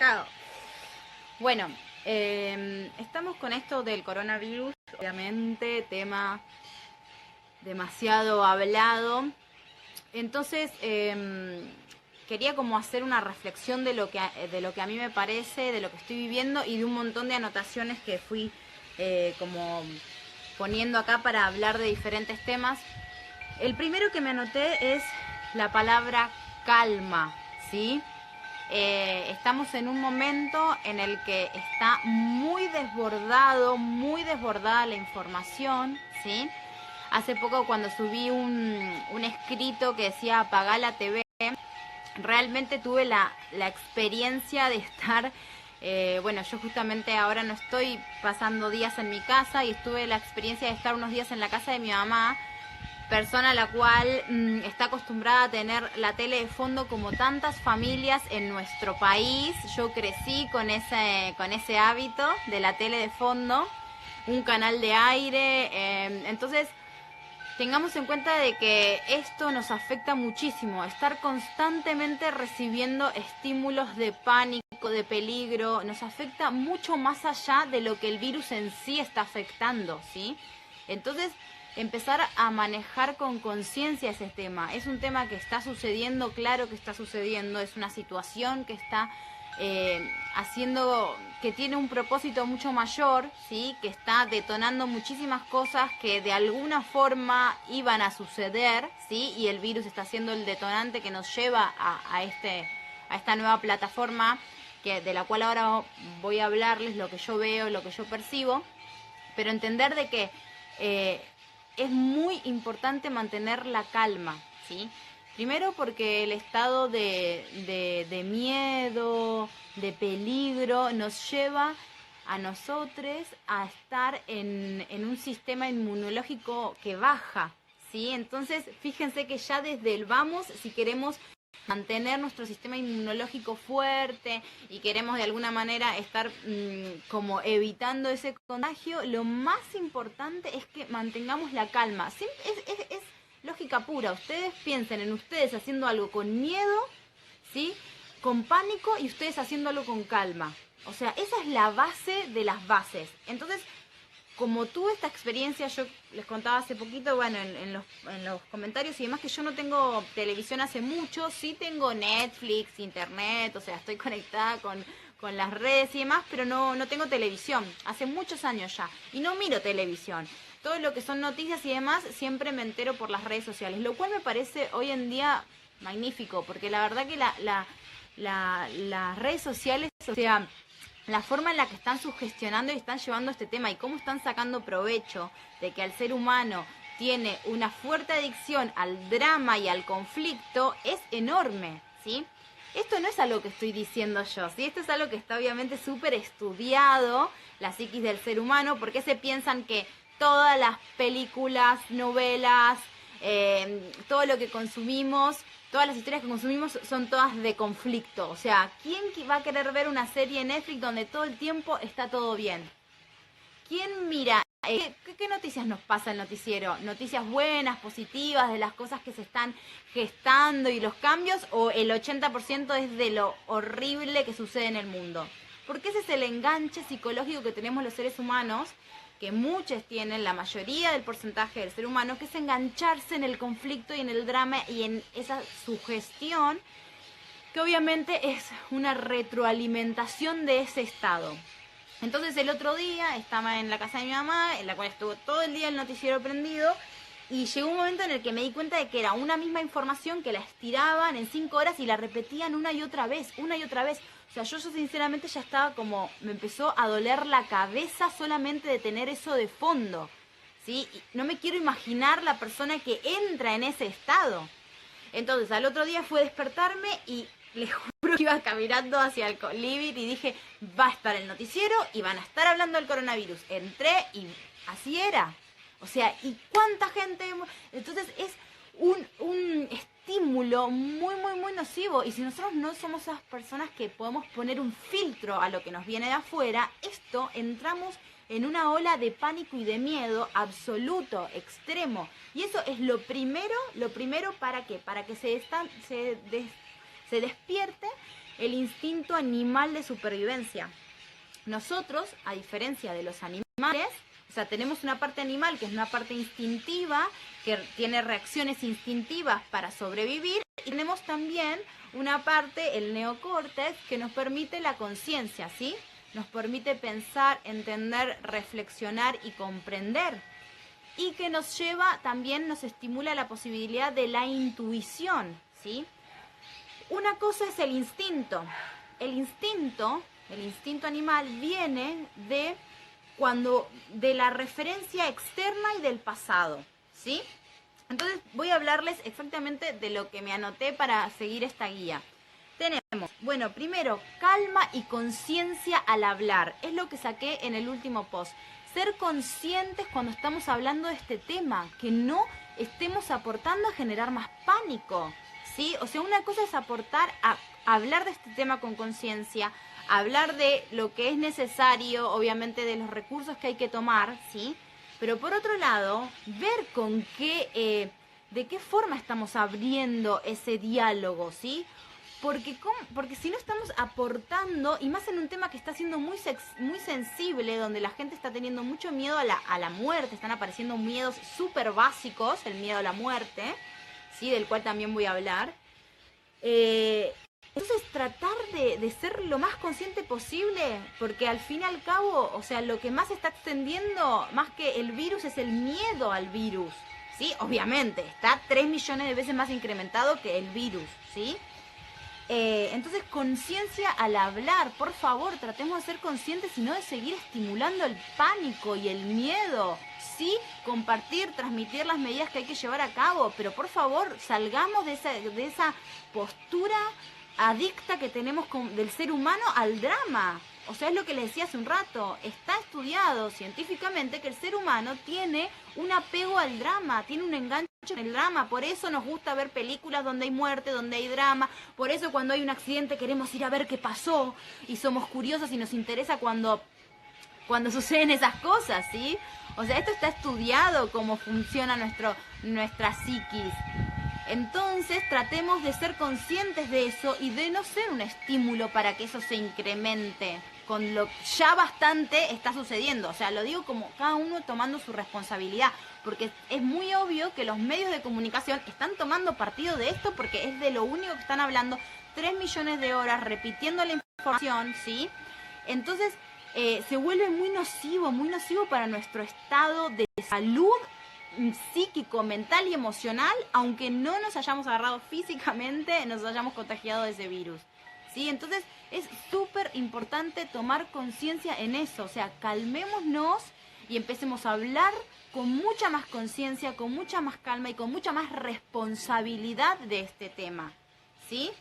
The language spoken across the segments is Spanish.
Chao. Bueno, estamos con esto del coronavirus, obviamente, tema demasiado hablado. Entonces, quería como hacer una reflexión de lo que a mí me parece, de lo que estoy viviendo y de un montón de anotaciones que fui como poniendo acá para hablar de diferentes temas. El primero que me anoté es la palabra calma, ¿sí? Estamos en un momento en el que está muy desbordada la información, ¿sí? Hace poco cuando subí un escrito que decía apagá la TV, realmente tuve la experiencia de estar, bueno, yo justamente ahora no estoy pasando días en mi casa y tuve la experiencia de estar unos días en la casa de mi mamá, persona a la cual está acostumbrada a tener la tele de fondo como tantas familias en nuestro país. Yo crecí con ese hábito de la tele de fondo, un canal de aire, entonces tengamos en cuenta de que esto nos afecta muchísimo, estar constantemente recibiendo estímulos de pánico, de peligro, nos afecta mucho más allá de lo que el virus en sí está afectando, ¿sí? Entonces, empezar a manejar con conciencia ese tema. Es un tema que está sucediendo, claro que está sucediendo, es una situación que está haciendo, que tiene un propósito mucho mayor, ¿sí? Que está detonando muchísimas cosas que de alguna forma iban a suceder, ¿sí? Y el virus está siendo el detonante que nos lleva a esta nueva plataforma de la cual ahora voy a hablarles lo que yo veo, lo que yo percibo, pero entender de que es muy importante mantener la calma, ¿sí? Primero porque el estado de miedo, de peligro, nos lleva a nosotros a estar en un sistema inmunológico que baja, ¿sí? Entonces, fíjense que ya desde el vamos, si queremos mantener nuestro sistema inmunológico fuerte y queremos de alguna manera estar como evitando ese contagio, lo más importante es que mantengamos la calma. Es lógica pura. Ustedes piensen en ustedes haciendo algo con miedo, ¿sí? Con pánico, y ustedes haciendo algo con calma. O sea, esa es la base de las bases. Entonces, como tuve esta experiencia, yo les contaba hace poquito, bueno, en los comentarios y demás, que yo no tengo televisión hace mucho, sí tengo Netflix, internet, o sea, estoy conectada con las redes y demás, pero no tengo televisión, hace muchos años ya, y no miro televisión. Todo lo que son noticias y demás, siempre me entero por las redes sociales, lo cual me parece hoy en día magnífico, porque la verdad que las redes sociales, o sea, la forma en la que están sugestionando y están llevando este tema y cómo están sacando provecho de que al ser humano tiene una fuerte adicción al drama y al conflicto es enorme, ¿sí? Esto no es algo que estoy diciendo yo, ¿sí? Esto es algo que está obviamente súper estudiado, la psiquis del ser humano, porque se piensan que todas las películas, novelas, todo lo que consumimos, todas las historias que consumimos son todas de conflicto. O sea, ¿quién va a querer ver una serie en Netflix donde todo el tiempo está todo bien? ¿Quién mira? ¿Qué noticias nos pasa el noticiero? ¿Noticias buenas, positivas, de las cosas que se están gestando y los cambios? ¿O el 80% es de lo horrible que sucede en el mundo? Porque ese es el enganche psicológico que tenemos los seres humanos, que muchos tienen, la mayoría del porcentaje del ser humano, que es engancharse en el conflicto y en el drama y en esa sugestión, que obviamente es una retroalimentación de ese estado. Entonces el otro día estaba en la casa de mi mamá, en la cual estuvo todo el día el noticiero prendido, y llegó un momento en el que me di cuenta de que era una misma información que la estiraban en 5 horas y la repetían una y otra vez. O sea, yo sinceramente ya estaba como, me empezó a doler la cabeza solamente de tener eso de fondo, ¿sí? Y no me quiero imaginar la persona que entra en ese estado. Entonces al otro día fue despertarme y les juro que iba caminando hacia el living y dije, va a estar el noticiero y van a estar hablando del coronavirus. Entré y así era. O sea, ¿y cuánta gente? Entonces es un estímulo muy, muy, muy nocivo. Y si nosotros no somos esas personas que podemos poner un filtro a lo que nos viene de afuera, entramos en una ola de pánico y de miedo absoluto, extremo. Y eso es lo primero, ¿para qué? Para que se despierte el instinto animal de supervivencia. Nosotros, a diferencia de los animales, o sea, tenemos una parte animal que es una parte instintiva, que tiene reacciones instintivas para sobrevivir, y tenemos también una parte, el neocórtex, que nos permite la conciencia, ¿sí? Nos permite pensar, entender, reflexionar y comprender. Y que nos lleva, también nos estimula la posibilidad de la intuición, ¿sí? Una cosa es el instinto. El instinto animal viene de la referencia externa y del pasado, ¿sí? Entonces voy a hablarles exactamente de lo que me anoté para seguir esta guía. Tenemos, bueno, primero, calma y conciencia al hablar. Es lo que saqué en el último post. Ser conscientes cuando estamos hablando de este tema, que no estemos aportando a generar más pánico, ¿sí? O sea, una cosa es aportar a hablar de este tema con conciencia, hablar de lo que es necesario, obviamente de los recursos que hay que tomar, ¿sí? Pero por otro lado, ver de qué forma estamos abriendo ese diálogo, ¿sí? Porque si no estamos aportando, y más en un tema que está siendo muy sensible, donde la gente está teniendo mucho miedo a la muerte, están apareciendo miedos súper básicos, el miedo a la muerte, ¿sí? Del cual también voy a hablar. Entonces tratar de ser lo más consciente posible, porque al fin y al cabo, o sea, lo que más se está extendiendo, más que el virus, es el miedo al virus, ¿sí? Obviamente, está 3 millones de veces más incrementado que el virus, ¿sí? Entonces, conciencia al hablar, por favor, tratemos de ser conscientes y no de seguir estimulando el pánico y el miedo. Sí, compartir, transmitir las medidas que hay que llevar a cabo, pero por favor, salgamos de esa postura adicta que tenemos del ser humano al drama. O sea, es lo que les decía hace un rato, está estudiado científicamente que el ser humano tiene un apego al drama, tiene un enganche en el drama, por eso nos gusta ver películas donde hay muerte, donde hay drama, por eso cuando hay un accidente queremos ir a ver qué pasó y somos curiosos y nos interesa cuando suceden esas cosas, ¿sí? O sea, esto está estudiado cómo funciona nuestra psiquis. Entonces tratemos de ser conscientes de eso y de no ser un estímulo para que eso se incremente con lo ya bastante está sucediendo. O sea, lo digo como cada uno tomando su responsabilidad, porque es muy obvio que los medios de comunicación están tomando partido de esto porque es de lo único que están hablando 3 millones de horas repitiendo la información, ¿sí? Entonces se vuelve muy nocivo para nuestro estado de salud psíquico, mental y emocional, aunque no nos hayamos agarrado físicamente, nos hayamos contagiado de ese virus, ¿sí? Entonces es súper importante tomar conciencia en eso, o sea, calmémonos y empecemos a hablar con mucha más conciencia, con mucha más calma y con mucha más responsabilidad de este tema, ¿sí?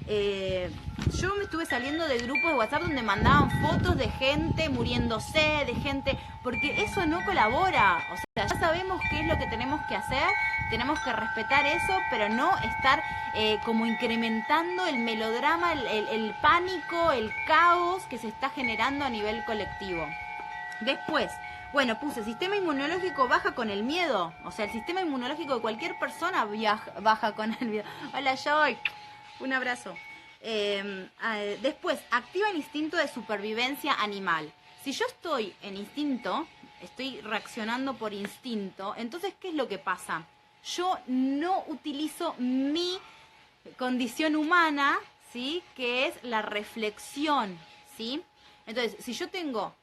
Yo me estuve saliendo de grupos de WhatsApp donde mandaban fotos de gente muriéndose, de gente, porque eso no colabora. O sea, ya sabemos qué es lo que tenemos que hacer, tenemos que respetar eso, pero no estar como incrementando el melodrama, el pánico, el caos que se está generando a nivel colectivo. Después, bueno, puse sistema inmunológico baja con el miedo. O sea, el sistema inmunológico de cualquier persona baja con el miedo. Hola, Joy. Un abrazo. Después, activa el instinto de supervivencia animal. Si yo estoy en instinto, estoy reaccionando por instinto, entonces, ¿qué es lo que pasa? Yo no utilizo mi condición humana, ¿sí? Que es la reflexión, ¿sí? Entonces, si yo tengo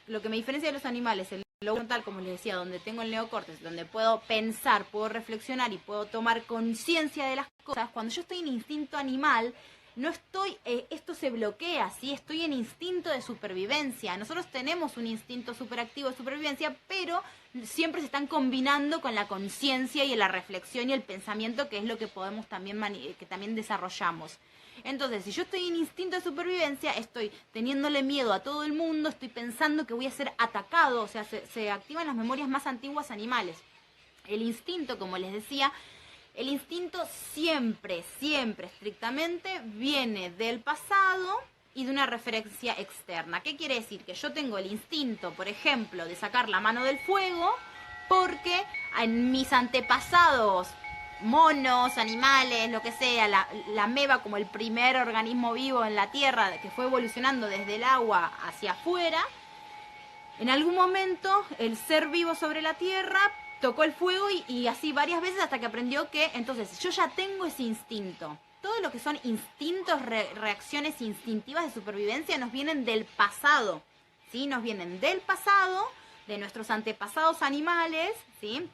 lo que me diferencia de los animales, el lobo frontal, como les decía, donde tengo el neocórtex, donde puedo pensar, puedo reflexionar y puedo tomar conciencia de las cosas, cuando yo estoy en instinto animal, no estoy, esto se bloquea, ¿sí? Estoy en instinto de supervivencia. Nosotros tenemos un instinto superactivo de supervivencia, pero siempre se están combinando con la conciencia y la reflexión y el pensamiento, que es lo que podemos también, que también desarrollamos. Entonces, si yo estoy en instinto de supervivencia, estoy teniéndole miedo a todo el mundo, estoy pensando que voy a ser atacado, o sea, se activan las memorias más antiguas animales. El instinto, como les decía, el instinto siempre, estrictamente, viene del pasado y de una referencia externa. ¿Qué quiere decir? Que yo tengo el instinto, por ejemplo, de sacar la mano del fuego, porque en mis antepasados monos, animales, lo que sea, la ameba como el primer organismo vivo en la Tierra que fue evolucionando desde el agua hacia afuera, en algún momento el ser vivo sobre la Tierra tocó el fuego y así varias veces hasta que aprendió que entonces yo ya tengo ese instinto. Todo lo que son instintos, reacciones instintivas de supervivencia nos vienen del pasado, ¿sí? Nos vienen del pasado, de nuestros antepasados animales, ¿sí?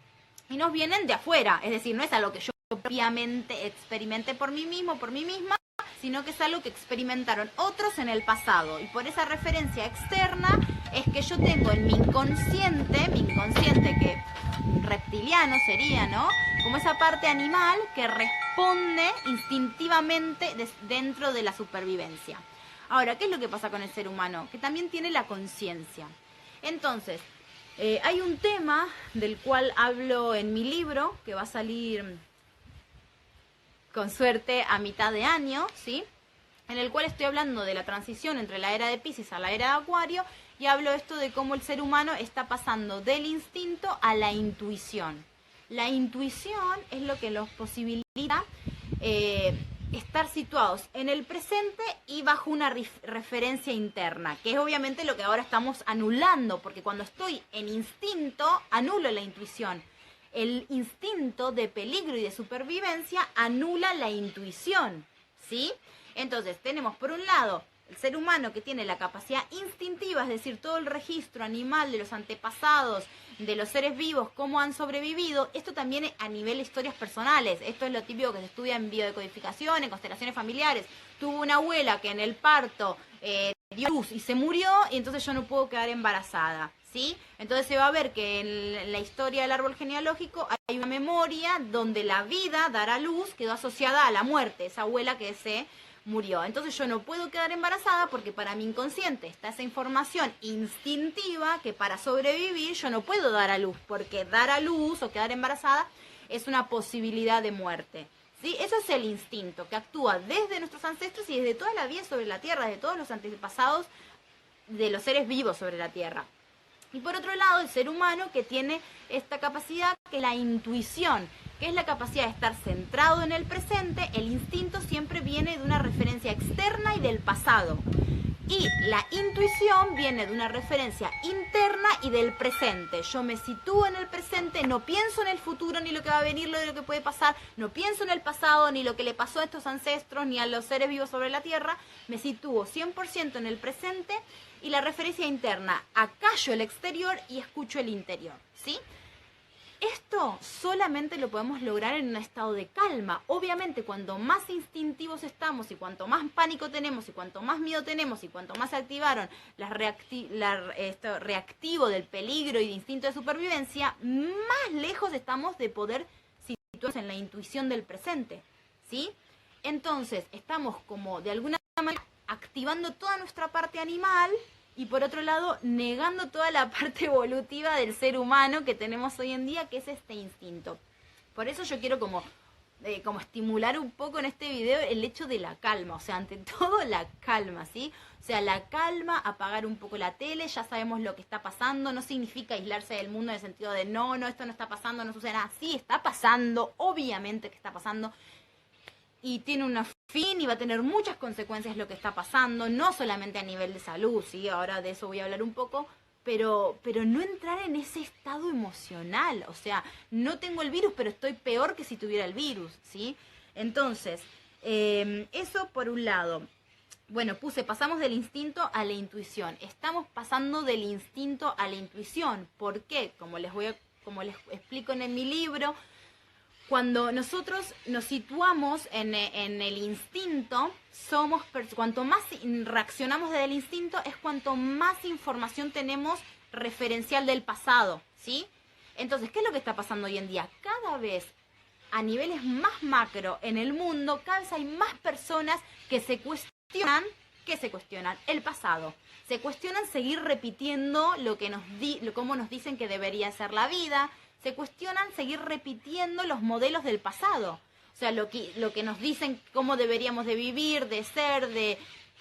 Y nos vienen de afuera, es decir, no es algo que yo propiamente experimenté por mí mismo, por mí misma, sino que es algo que experimentaron otros en el pasado. Y por esa referencia externa es que yo tengo en mi inconsciente que reptiliano sería, ¿no? Como esa parte animal que responde instintivamente dentro de la supervivencia. Ahora, ¿qué es lo que pasa con el ser humano? Que también tiene la conciencia. Entonces, hay un tema del cual hablo en mi libro, que va a salir con suerte a mitad de año, ¿sí? En el cual estoy hablando de la transición entre la era de Piscis a la era de Acuario, y hablo esto de cómo el ser humano está pasando del instinto a la intuición. La intuición es lo que nos posibilita estar situados en el presente y bajo una referencia interna, que es obviamente lo que ahora estamos anulando, porque cuando estoy en instinto, anulo la intuición. El instinto de peligro y de supervivencia anula la intuición, ¿sí? Entonces, tenemos por un lado el ser humano que tiene la capacidad instintiva, es decir, todo el registro animal de los antepasados, de los seres vivos, cómo han sobrevivido. Esto también a nivel de historias personales. Esto es lo típico que se estudia en biodecodificación, en constelaciones familiares. Tuvo una abuela que en el parto dio luz y se murió, y entonces yo no puedo quedar embarazada, ¿sí? Entonces se va a ver que en la historia del árbol genealógico hay una memoria donde la vida, dar a luz, quedó asociada a la muerte, esa abuela que se murió. Entonces yo no puedo quedar embarazada porque para mi inconsciente está esa información instintiva que para sobrevivir yo no puedo dar a luz, porque dar a luz o quedar embarazada es una posibilidad de muerte. ¿Sí? Eso es el instinto que actúa desde nuestros ancestros y desde toda la vida sobre la Tierra, desde todos los antepasados de los seres vivos sobre la Tierra. Y por otro lado, el ser humano que tiene esta capacidad, que es la intuición, que es la capacidad de estar centrado en el presente. El instinto siempre viene de una referencia externa y del pasado. Y la intuición viene de una referencia interna y del presente. Yo me sitúo en el presente, no pienso en el futuro, ni lo que va a venir, ni lo que puede pasar. No pienso en el pasado, ni lo que le pasó a estos ancestros, ni a los seres vivos sobre la Tierra. Me sitúo 100% en el presente y la referencia interna. Acallo el exterior y escucho el interior, ¿sí? Esto solamente lo podemos lograr en un estado de calma. Obviamente, cuanto más instintivos estamos y cuanto más pánico tenemos y cuanto más miedo tenemos y cuanto más se activaron esto reactivo del peligro y de instinto de supervivencia, más lejos estamos de poder situarnos en la intuición del presente, ¿sí? Entonces, estamos como de alguna manera activando toda nuestra parte animal y por otro lado negando toda la parte evolutiva del ser humano que tenemos hoy en día, que es este instinto. Por eso yo quiero como estimular un poco en este video el hecho de la calma, o sea, ante todo la calma, ¿sí? O sea, la calma, apagar un poco la tele, ya sabemos lo que está pasando, no significa aislarse del mundo en el sentido de no, esto no está pasando, no sucede nada. Sí, está pasando, obviamente que está pasando, y tiene una fin y va a tener muchas consecuencias lo que está pasando, no solamente a nivel de salud, ¿sí? Ahora de eso voy a hablar un poco, pero no entrar en ese estado emocional, o sea, no tengo el virus, pero estoy peor que si tuviera el virus, ¿sí? Entonces, eso por un lado. Bueno, pasamos del instinto a la intuición. Estamos pasando del instinto a la intuición. ¿Por qué? Como les explico en mi libro, cuando nosotros nos situamos en el instinto, cuanto más reaccionamos desde el instinto, es cuanto más información tenemos referencial del pasado, ¿sí? Entonces, ¿qué es lo que está pasando hoy en día? Cada vez, a niveles más macro en el mundo, cada vez hay más personas que se cuestionan el pasado. Se cuestionan seguir repitiendo cómo nos dicen que debería ser la vida. Se cuestionan seguir repitiendo los modelos del pasado. O sea, lo que nos dicen cómo deberíamos de vivir, de ser,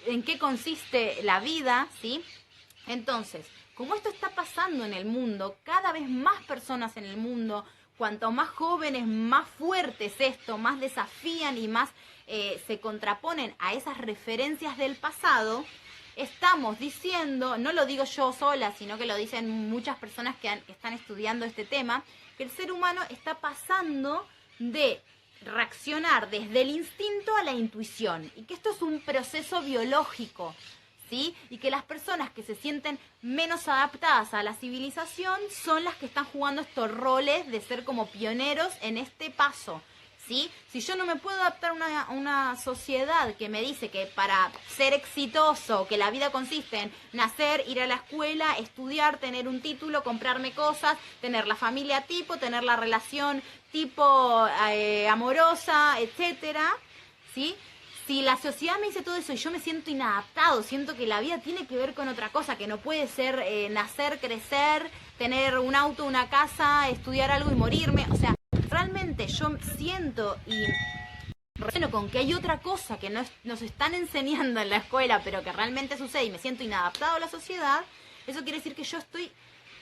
en qué consiste la vida, ¿sí? Entonces, como esto está pasando en el mundo, cada vez más personas en el mundo cuanto más jóvenes, más fuerte es esto, más desafían y más se contraponen a esas referencias del pasado, estamos diciendo, no lo digo yo sola, sino que lo dicen muchas personas que están estudiando este tema, que el ser humano está pasando de reaccionar desde el instinto a la intuición y que esto es un proceso biológico, ¿sí? Y que las personas que se sienten menos adaptadas a la civilización son las que están jugando estos roles de ser como pioneros en este paso, ¿sí? Si yo no me puedo adaptar a una sociedad que me dice que para ser exitoso, que la vida consiste en nacer, ir a la escuela, estudiar, tener un título, comprarme cosas, tener la familia tipo, tener la relación tipo amorosa, etcétera, ¿sí? Si la sociedad me dice todo eso y yo me siento inadaptado, siento que la vida tiene que ver con otra cosa, que no puede ser nacer, crecer, tener un auto, una casa, estudiar algo y morirme, o sea, realmente yo siento y relaciono con que hay otra cosa que nos están enseñando en la escuela, pero que realmente sucede y me siento inadaptado a la sociedad, eso quiere decir que yo estoy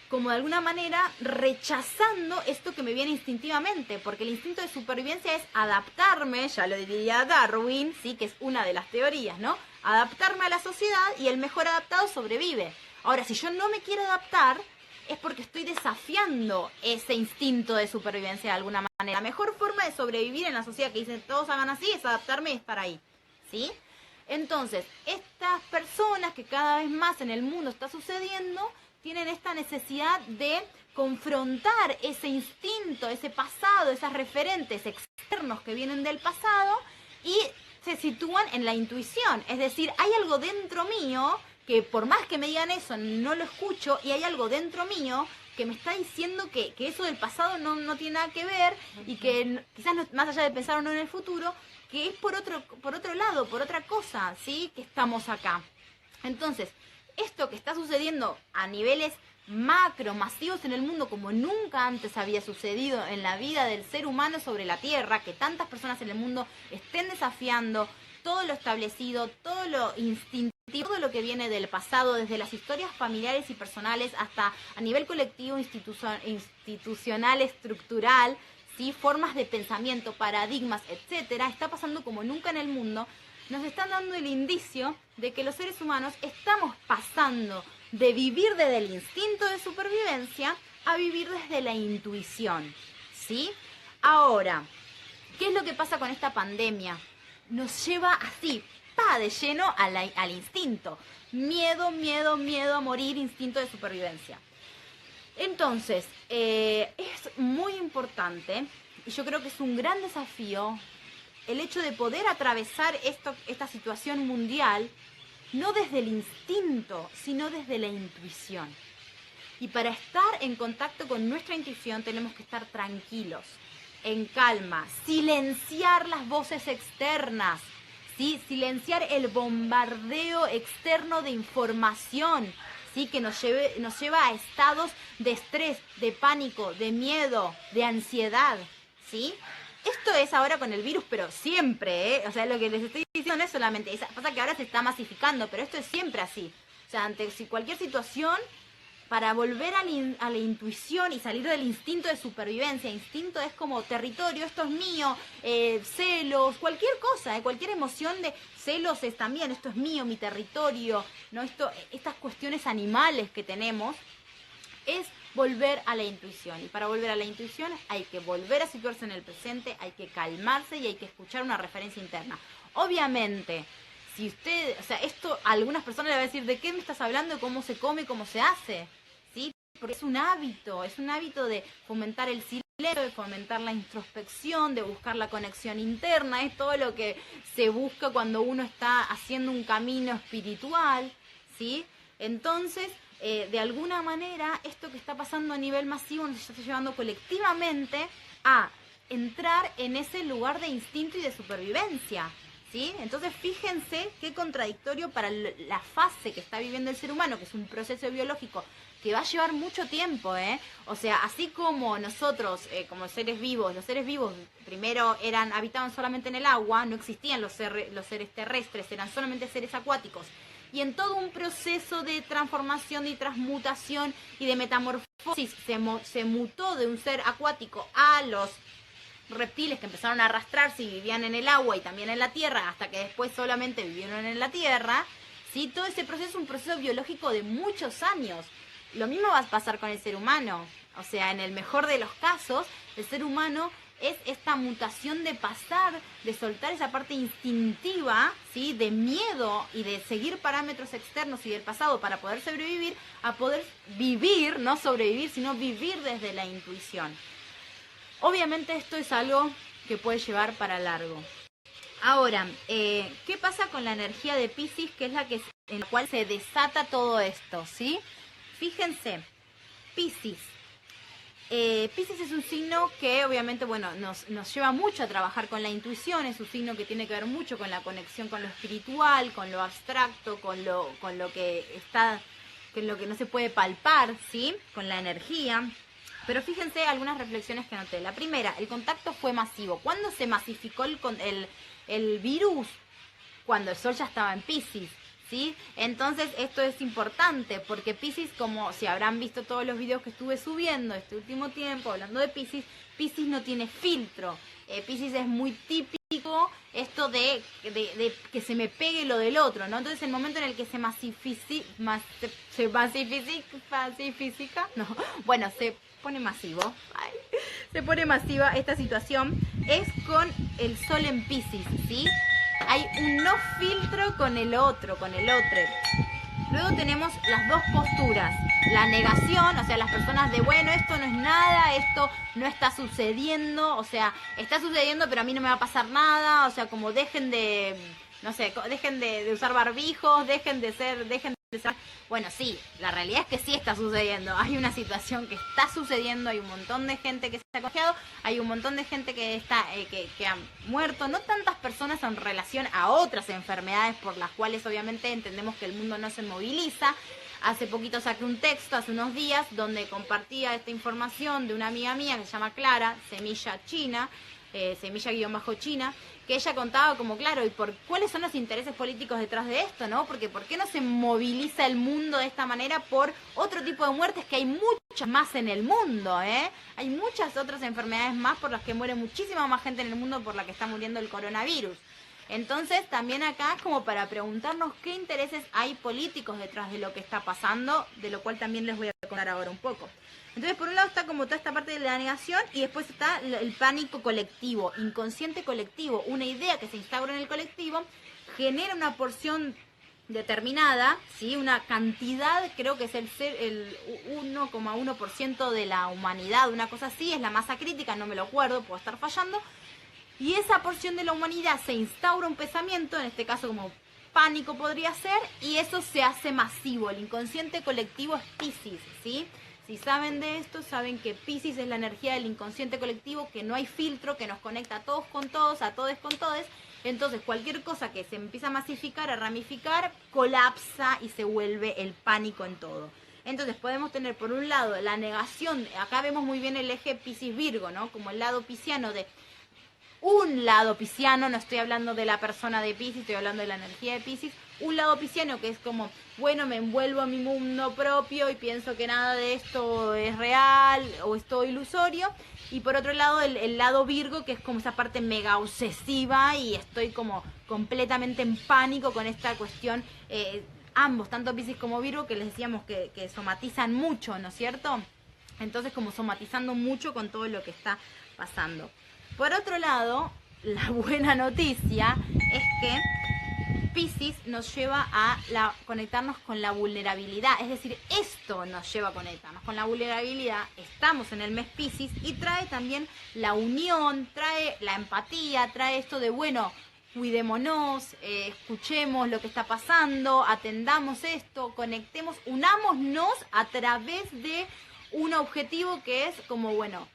como de alguna manera rechazando esto que me viene instintivamente, porque el instinto de supervivencia es adaptarme, ya lo diría Darwin, sí, que es una de las teorías, ¿no? Adaptarme a la sociedad y el mejor adaptado sobrevive. Ahora, si yo no me quiero adaptar, es porque estoy desafiando ese instinto de supervivencia de alguna manera. La mejor forma de sobrevivir en la sociedad que dicen todos hagan así es adaptarme y estar ahí, ¿sí? Entonces, estas personas que cada vez más en el mundo está sucediendo, tienen esta necesidad de confrontar ese instinto, ese pasado, esas referentes externos que vienen del pasado y se sitúan en la intuición. Es decir, hay algo dentro mío que por más que me digan eso, no lo escucho y hay algo dentro mío que me está diciendo que eso del pasado no tiene nada que ver y que quizás no, más allá de pensar o no en el futuro, que es por otro lado, por otra cosa, ¿sí? Que estamos acá. Entonces, esto que está sucediendo a niveles macro, masivos en el mundo como nunca antes había sucedido en la vida del ser humano sobre la Tierra, que tantas personas en el mundo estén desafiando todo lo establecido, todo lo instintivo, todo lo que viene del pasado, desde las historias familiares y personales hasta a nivel colectivo, institucional, estructural, ¿sí? Formas de pensamiento, paradigmas, etcétera, está pasando como nunca en el mundo. Nos están dando el indicio de que los seres humanos estamos pasando de vivir desde el instinto de supervivencia a vivir desde la intuición, ¿sí? Ahora, ¿qué es lo que pasa con esta pandemia? Nos lleva así, de lleno al instinto. Miedo, miedo, miedo a morir, instinto de supervivencia. Entonces, es muy importante, y yo creo que es un gran desafío, el hecho de poder atravesar esta situación mundial, no desde el instinto, sino desde la intuición. Y para estar en contacto con nuestra intuición tenemos que estar tranquilos, en calma, silenciar las voces externas, ¿sí? Silenciar el bombardeo externo de información, ¿sí? Que nos lleva a estados de estrés, de pánico, de miedo, de ansiedad, ¿sí? Esto es ahora con el virus, pero siempre, ¿eh? O sea, lo que les estoy diciendo no es solamente... Pasa que ahora se está masificando, pero esto es siempre así. O sea, ante cualquier situación, para volver a la intuición y salir del instinto de supervivencia, instinto es como territorio, esto es mío, celos, cualquier cosa, cualquier emoción de celos es también, esto es mío, mi territorio, ¿no? Estas cuestiones animales que tenemos, es volver a la intuición. Y para volver a la intuición hay que volver a situarse en el presente, hay que calmarse y hay que escuchar una referencia interna. Obviamente, si usted, o sea, esto a algunas personas le va a decir, ¿de qué me estás hablando? ¿Cómo se come? ¿Cómo se hace? ¿Sí? Porque es un hábito de fomentar el silencio, de fomentar la introspección, de buscar la conexión interna, es todo lo que se busca cuando uno está haciendo un camino espiritual, ¿sí? Entonces, de alguna manera, esto que está pasando a nivel masivo nos está llevando colectivamente a entrar en ese lugar de instinto y de supervivencia, ¿sí? Entonces, fíjense qué contradictorio para la fase que está viviendo el ser humano, que es un proceso biológico que va a llevar mucho tiempo, ¿eh? O sea, así como nosotros, como seres vivos, los seres vivos primero habitaban solamente en el agua, no existían los seres terrestres, eran solamente seres acuáticos, y en todo un proceso de transformación y transmutación y de metamorfosis se mutó de un ser acuático a los reptiles que empezaron a arrastrarse y vivían en el agua y también en la tierra, hasta que después solamente vivieron en la tierra, ¿sí? Todo ese proceso es un proceso biológico de muchos años. Lo mismo va a pasar con el ser humano. O sea, en el mejor de los casos, el ser humano es esta mutación de pasar, de soltar esa parte instintiva, ¿sí? De miedo y de seguir parámetros externos y del pasado para poder sobrevivir, a poder vivir, no sobrevivir, sino vivir desde la intuición. Obviamente esto es algo que puede llevar para largo. Ahora, ¿qué pasa con la energía de Piscis, que es en la cual se desata todo esto, ¿sí? Fíjense, Piscis. Piscis es un signo que obviamente, bueno, nos lleva mucho a trabajar con la intuición, es un signo que tiene que ver mucho con la conexión con lo espiritual, con lo abstracto, con lo que está, con lo que no se puede palpar, ¿sí? Con la energía. Pero fíjense algunas reflexiones que noté. La primera, el contacto fue masivo. ¿Cuándo se masificó el virus? Cuando el sol ya estaba en Piscis, ¿sí? Entonces esto es importante porque Piscis, como si habrán visto todos los videos que estuve subiendo este último tiempo hablando de Piscis, Piscis no tiene filtro. Piscis es muy típico esto de que se me pegue lo del otro, ¿no? Entonces el momento en el que se pone masivo, se pone masiva esta situación, es con el sol en Piscis, ¿sí? Hay un no filtro con el otro. Luego tenemos las dos posturas. La negación, o sea, las personas de, bueno, esto no es nada, esto no está sucediendo, o sea, está sucediendo, pero a mí no me va a pasar nada, o sea, como dejen de usar barbijos, dejen de ser. Bueno, sí, la realidad es que sí está sucediendo. Hay una situación que está sucediendo, hay un montón de gente que se ha contagiado, hay un montón de gente que está que han muerto. No tantas personas en relación a otras enfermedades por las cuales obviamente entendemos que el mundo no se moviliza. Hace poquito saqué un texto, hace unos días, donde compartía esta información de una amiga mía que se llama Clara, semilla china, semilla-china, que ella contaba como, claro, y cuáles son los intereses políticos detrás de esto, ¿no? Porque ¿por qué no se moviliza el mundo de esta manera por otro tipo de muertes, que hay muchas más en el mundo, ¿eh? Hay muchas otras enfermedades más por las que muere muchísima más gente en el mundo por la que está muriendo el coronavirus. Entonces, también acá es como para preguntarnos qué intereses hay políticos detrás de lo que está pasando, de lo cual también les voy a contar ahora un poco. Entonces, por un lado está como toda esta parte de la negación y después está el pánico colectivo, inconsciente colectivo, una idea que se instaura en el colectivo, genera una porción determinada, ¿sí? Una cantidad, creo que es el 1,1% de la humanidad, una cosa así, es la masa crítica, no me lo acuerdo, puedo estar fallando, y esa porción de la humanidad se instaura un pensamiento, en este caso como pánico podría ser, y eso se hace masivo. El inconsciente colectivo es Piscis, ¿sí? Si saben de esto, saben que Piscis es la energía del inconsciente colectivo, que no hay filtro, que nos conecta a todos con todos, a todes con todes. Entonces, cualquier cosa que se empieza a masificar, a ramificar, colapsa y se vuelve el pánico en todo. Entonces, podemos tener, por un lado, la negación. Acá vemos muy bien el eje Piscis-Virgo, ¿no? Como el lado pisciano de un lado pisciano, no estoy hablando de la persona de Piscis, estoy hablando de la energía de Piscis, un lado pisciano que es como, bueno, me envuelvo en mi mundo propio y pienso que nada de esto es real o es todo ilusorio, y por otro lado el lado Virgo, que es como esa parte mega obsesiva y estoy como completamente en pánico con esta cuestión, ambos, tanto Piscis como Virgo, que les decíamos que somatizan mucho, ¿no es cierto? Entonces como somatizando mucho con todo lo que está pasando. Por otro lado, la buena noticia es que Piscis nos lleva a conectarnos con la vulnerabilidad. Es decir, esto nos lleva a conectarnos con la vulnerabilidad. Estamos en el mes Piscis y trae también la unión, trae la empatía, trae esto de, bueno, cuidémonos, escuchemos lo que está pasando, atendamos esto, conectemos, unámonos a través de un objetivo que es como, bueno,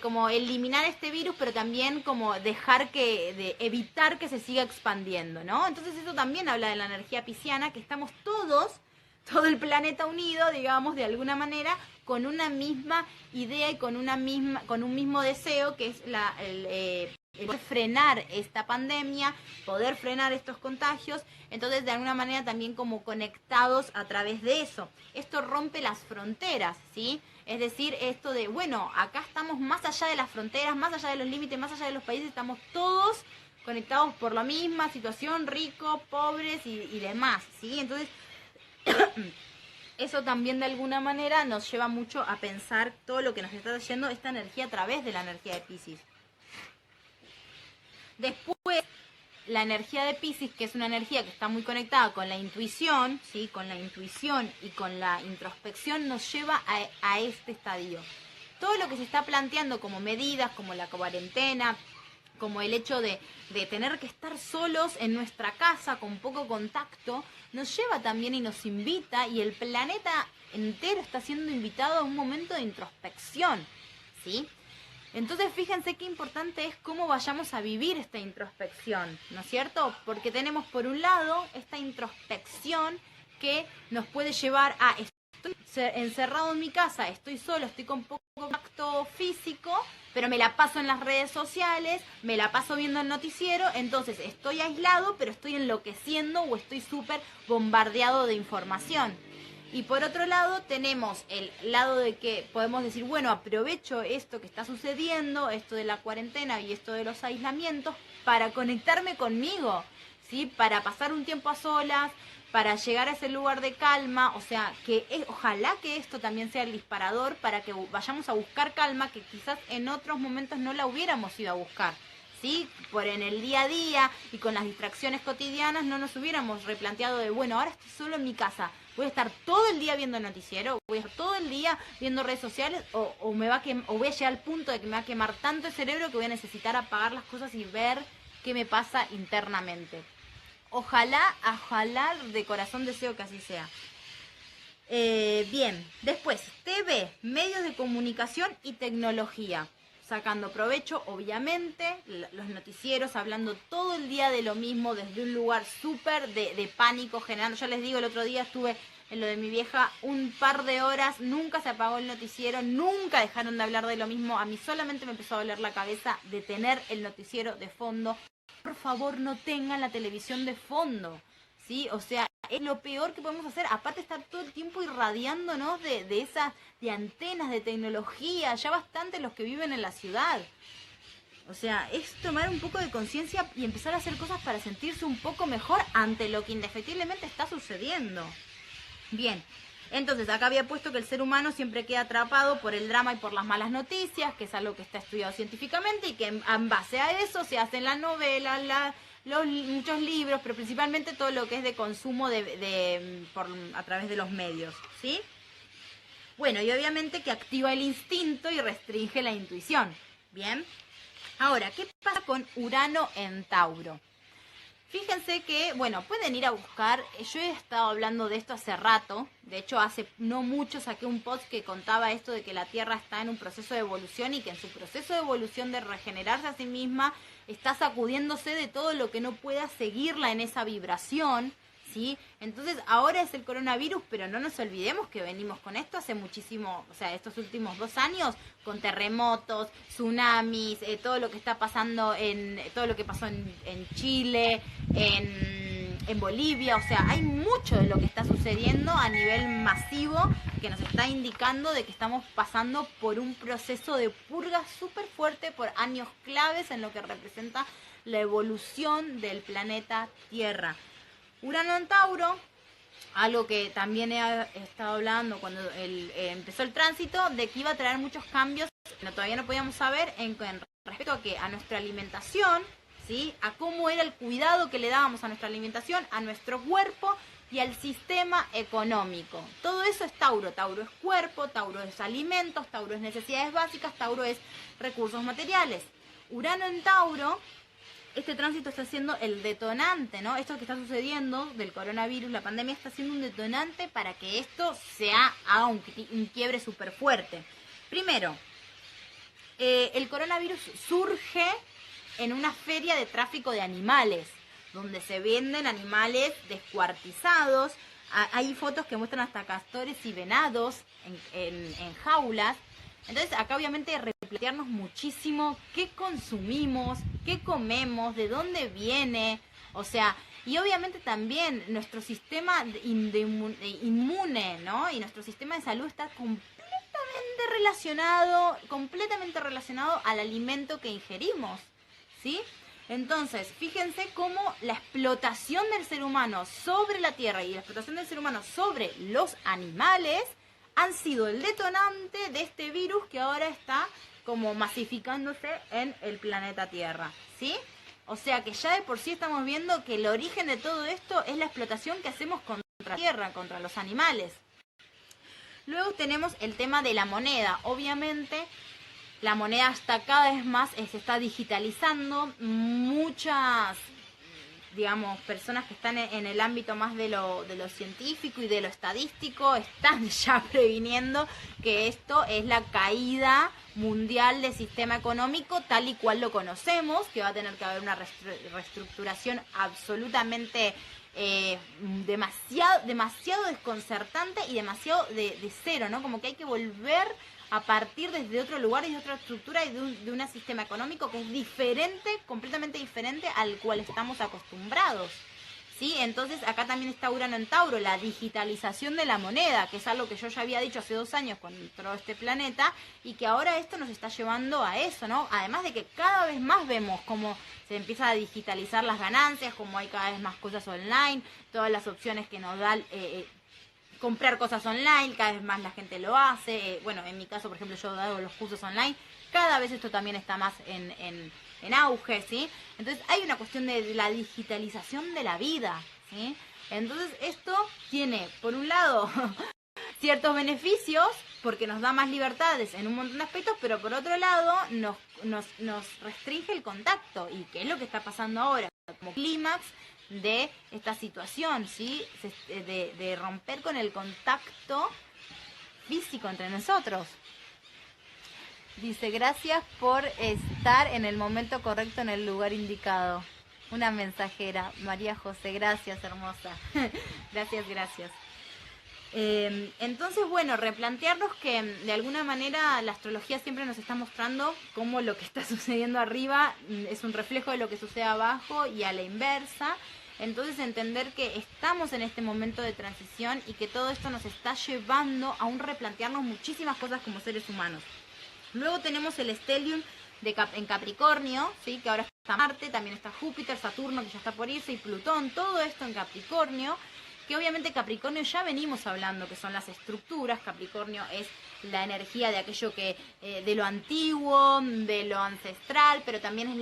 como eliminar este virus, pero también como evitar que se siga expandiendo, ¿no? Entonces eso también habla de la energía pisciana, que estamos todo el planeta unido, digamos, de alguna manera, con una misma idea y con un mismo deseo, que es poder frenar esta pandemia, poder frenar estos contagios, entonces de alguna manera también como conectados a través de eso. Esto rompe las fronteras, ¿sí? Es decir, esto de, bueno, acá estamos más allá de las fronteras, más allá de los límites, más allá de los países, estamos todos conectados por la misma situación, ricos, pobres y demás, ¿sí? Entonces, eso también de alguna manera nos lleva mucho a pensar todo lo que nos está trayendo esta energía a través de la energía de Piscis. Después, la energía de Piscis, que es una energía que está muy conectada con la intuición, ¿sí? Con la intuición y con la introspección, nos lleva a este estadio. Todo lo que se está planteando como medidas, como la cuarentena, como el hecho de tener que estar solos en nuestra casa con poco contacto, nos lleva también y nos invita, y el planeta entero está siendo invitado a un momento de introspección, ¿sí? Entonces fíjense qué importante es cómo vayamos a vivir esta introspección, ¿no es cierto? Porque tenemos por un lado esta introspección que nos puede llevar a estoy encerrado en mi casa, estoy solo, estoy con poco contacto físico, pero me la paso en las redes sociales, me la paso viendo el noticiero, entonces estoy aislado, pero estoy enloqueciendo o estoy súper bombardeado de información. Y por otro lado tenemos el lado de que podemos decir, bueno, aprovecho esto que está sucediendo, esto de la cuarentena y esto de los aislamientos, para conectarme conmigo, ¿sí? Para pasar un tiempo a solas, para llegar a ese lugar de calma, o sea, ojalá que esto también sea el disparador para que vayamos a buscar calma, que quizás en otros momentos no la hubiéramos ido a buscar, ¿sí? Por en el día a día y con las distracciones cotidianas no nos hubiéramos replanteado de, bueno, ahora estoy solo en mi casa, voy a estar todo el día viendo noticiero, voy a estar todo el día viendo redes sociales, o voy a llegar al punto de que me va a quemar tanto el cerebro que voy a necesitar apagar las cosas y ver qué me pasa internamente. Ojalá de corazón deseo que así sea. Bien, después, TV, medios de comunicación y tecnología. Sacando provecho, obviamente, los noticieros hablando todo el día de lo mismo desde un lugar súper de pánico generando. Ya les digo, el otro día estuve en lo de mi vieja un par de horas, nunca se apagó el noticiero, nunca dejaron de hablar de lo mismo. A mí solamente me empezó a doler la cabeza de tener el noticiero de fondo. Por favor, no tengan la televisión de fondo, ¿sí? O sea, es lo peor que podemos hacer. Aparte, estar todo el tiempo irradiándonos de esas, de antenas, de tecnología. Ya bastante los que viven en la ciudad. O sea, es tomar un poco de conciencia y empezar a hacer cosas para sentirse un poco mejor ante lo que indefectiblemente está sucediendo. Bien. Entonces, acá había puesto que el ser humano siempre queda atrapado por el drama y por las malas noticias, que es algo que está estudiado científicamente y que en base a eso se hacen las novelas, muchos libros, pero principalmente todo lo que es de consumo a través de los medios, ¿sí? Bueno, y obviamente que activa el instinto y restringe la intuición, ¿bien? Ahora, ¿qué pasa con Urano en Tauro? Fíjense que, bueno, pueden ir a buscar, yo he estado hablando de esto hace rato, de hecho hace no mucho saqué un post que contaba esto de que la Tierra está en un proceso de evolución y que en su proceso de evolución de regenerarse a sí misma está sacudiéndose de todo lo que no pueda seguirla en esa vibración, ¿sí? Entonces ahora es el coronavirus, pero no nos olvidemos que venimos con esto hace muchísimo, o sea, estos últimos 2 años, con terremotos, tsunamis, todo lo que está pasando todo lo que pasó en Chile, en Bolivia, o sea, hay mucho de lo que está sucediendo a nivel masivo que nos está indicando de que estamos pasando por un proceso de purga súper fuerte por años claves en lo que representa la evolución del planeta Tierra. Urano en Tauro, algo que también he estado hablando cuando empezó el tránsito, de que iba a traer muchos cambios, que todavía no podíamos saber en respecto a nuestra alimentación, ¿sí? A cómo era el cuidado que le dábamos a nuestra alimentación, a nuestro cuerpo y al sistema económico. Todo eso es Tauro. Tauro es cuerpo, Tauro es alimentos, Tauro es necesidades básicas, Tauro es recursos materiales. Urano en Tauro, este tránsito está siendo el detonante, ¿no? Esto que está sucediendo del coronavirus, la pandemia, está siendo un detonante para que esto haga un quiebre súper fuerte. Primero, el coronavirus surge en una feria de tráfico de animales, donde se venden animales descuartizados. Hay fotos que muestran hasta castores y venados en jaulas. Entonces acá obviamente replantearnos muchísimo qué consumimos, qué comemos, de dónde viene, o sea, y obviamente también nuestro sistema inmune, ¿no? Y nuestro sistema de salud está completamente relacionado al alimento que ingerimos, ¿sí? Entonces, fíjense cómo la explotación del ser humano sobre la tierra y la explotación del ser humano sobre los animales han sido el detonante de este virus que ahora está como masificándose en el planeta Tierra, ¿sí? O sea que ya de por sí estamos viendo que el origen de todo esto es la explotación que hacemos contra la tierra, contra los animales. Luego tenemos el tema de la moneda. Obviamente la moneda está cada vez más, se está digitalizando. Muchas, digamos, personas que están en el ámbito más de lo científico y de lo estadístico están ya previniendo que esto es la caída mundial del sistema económico tal y cual lo conocemos, que va a tener que haber una reestructuración absolutamente demasiado desconcertante y demasiado de cero, ¿no? Como que hay que volver a partir desde otro lugar y de otra estructura y de un sistema económico que es diferente, completamente diferente al cual estamos acostumbrados, ¿sí? Entonces acá también está Urano en Tauro, la digitalización de la moneda, que es algo que yo ya había dicho hace 2 años cuando entró este planeta y que ahora esto nos está llevando a eso, ¿no? Además de que cada vez más vemos cómo se empieza a digitalizar las ganancias, como hay cada vez más cosas online, todas las opciones que nos da comprar cosas online, cada vez más la gente lo hace. Bueno, en mi caso, por ejemplo, yo hago los cursos online, cada vez esto también está más en auge, ¿sí? Entonces hay una cuestión de la digitalización de la vida, ¿sí? Entonces esto tiene, por un lado, ciertos beneficios, porque nos da más libertades en un montón de aspectos, pero por otro lado nos restringe el contacto. ¿Y qué es lo que está pasando ahora? Como clímax de esta situación, ¿sí? De romper con el contacto físico entre nosotros. Dice, gracias por estar en el momento correcto, en el lugar indicado. Una mensajera, María José, gracias, hermosa. Gracias. Entonces, bueno, replantearnos que de alguna manera la astrología siempre nos está mostrando cómo lo que está sucediendo arriba es un reflejo de lo que sucede abajo y a la inversa. Entonces entender que estamos en este momento de transición y que todo esto nos está llevando a un replantearnos muchísimas cosas como seres humanos. Luego tenemos el stellium en Capricornio, ¿sí? Que ahora está Marte, también está Júpiter, Saturno que ya está por irse y Plutón, todo esto en Capricornio, que obviamente Capricornio ya venimos hablando que son las estructuras. Capricornio es la energía de aquello que de lo antiguo, de lo ancestral, pero también es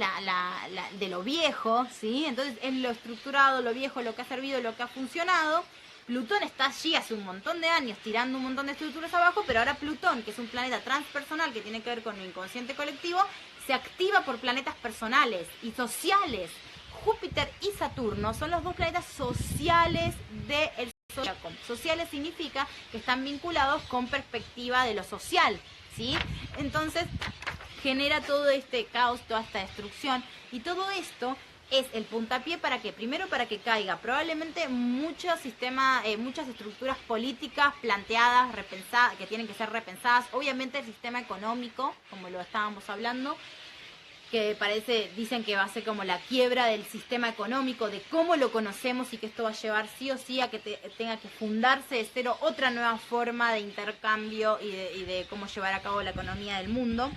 de lo viejo, ¿sí? Entonces es lo estructurado, lo viejo, lo que ha servido, lo que ha funcionado. Plutón está allí hace un montón de años tirando un montón de estructuras abajo, pero ahora Plutón, que es un planeta transpersonal que tiene que ver con el inconsciente colectivo, se activa por planetas personales y sociales. Júpiter y Saturno son los 2 planetas sociales del zodiaco. Sociales significa que están vinculados con perspectiva de lo social, ¿sí? Entonces genera todo este caos, toda esta destrucción, y todo esto es el puntapié para que, primero, para que caiga probablemente muchas estructuras políticas planteadas, repensadas, que tienen que ser repensadas. Obviamente el sistema económico, como lo estábamos hablando, que dicen que va a ser como la quiebra del sistema económico, de cómo lo conocemos, y que esto va a llevar sí o sí a que tenga que fundarse de cero otra nueva forma de intercambio y de cómo llevar a cabo la economía del mundo.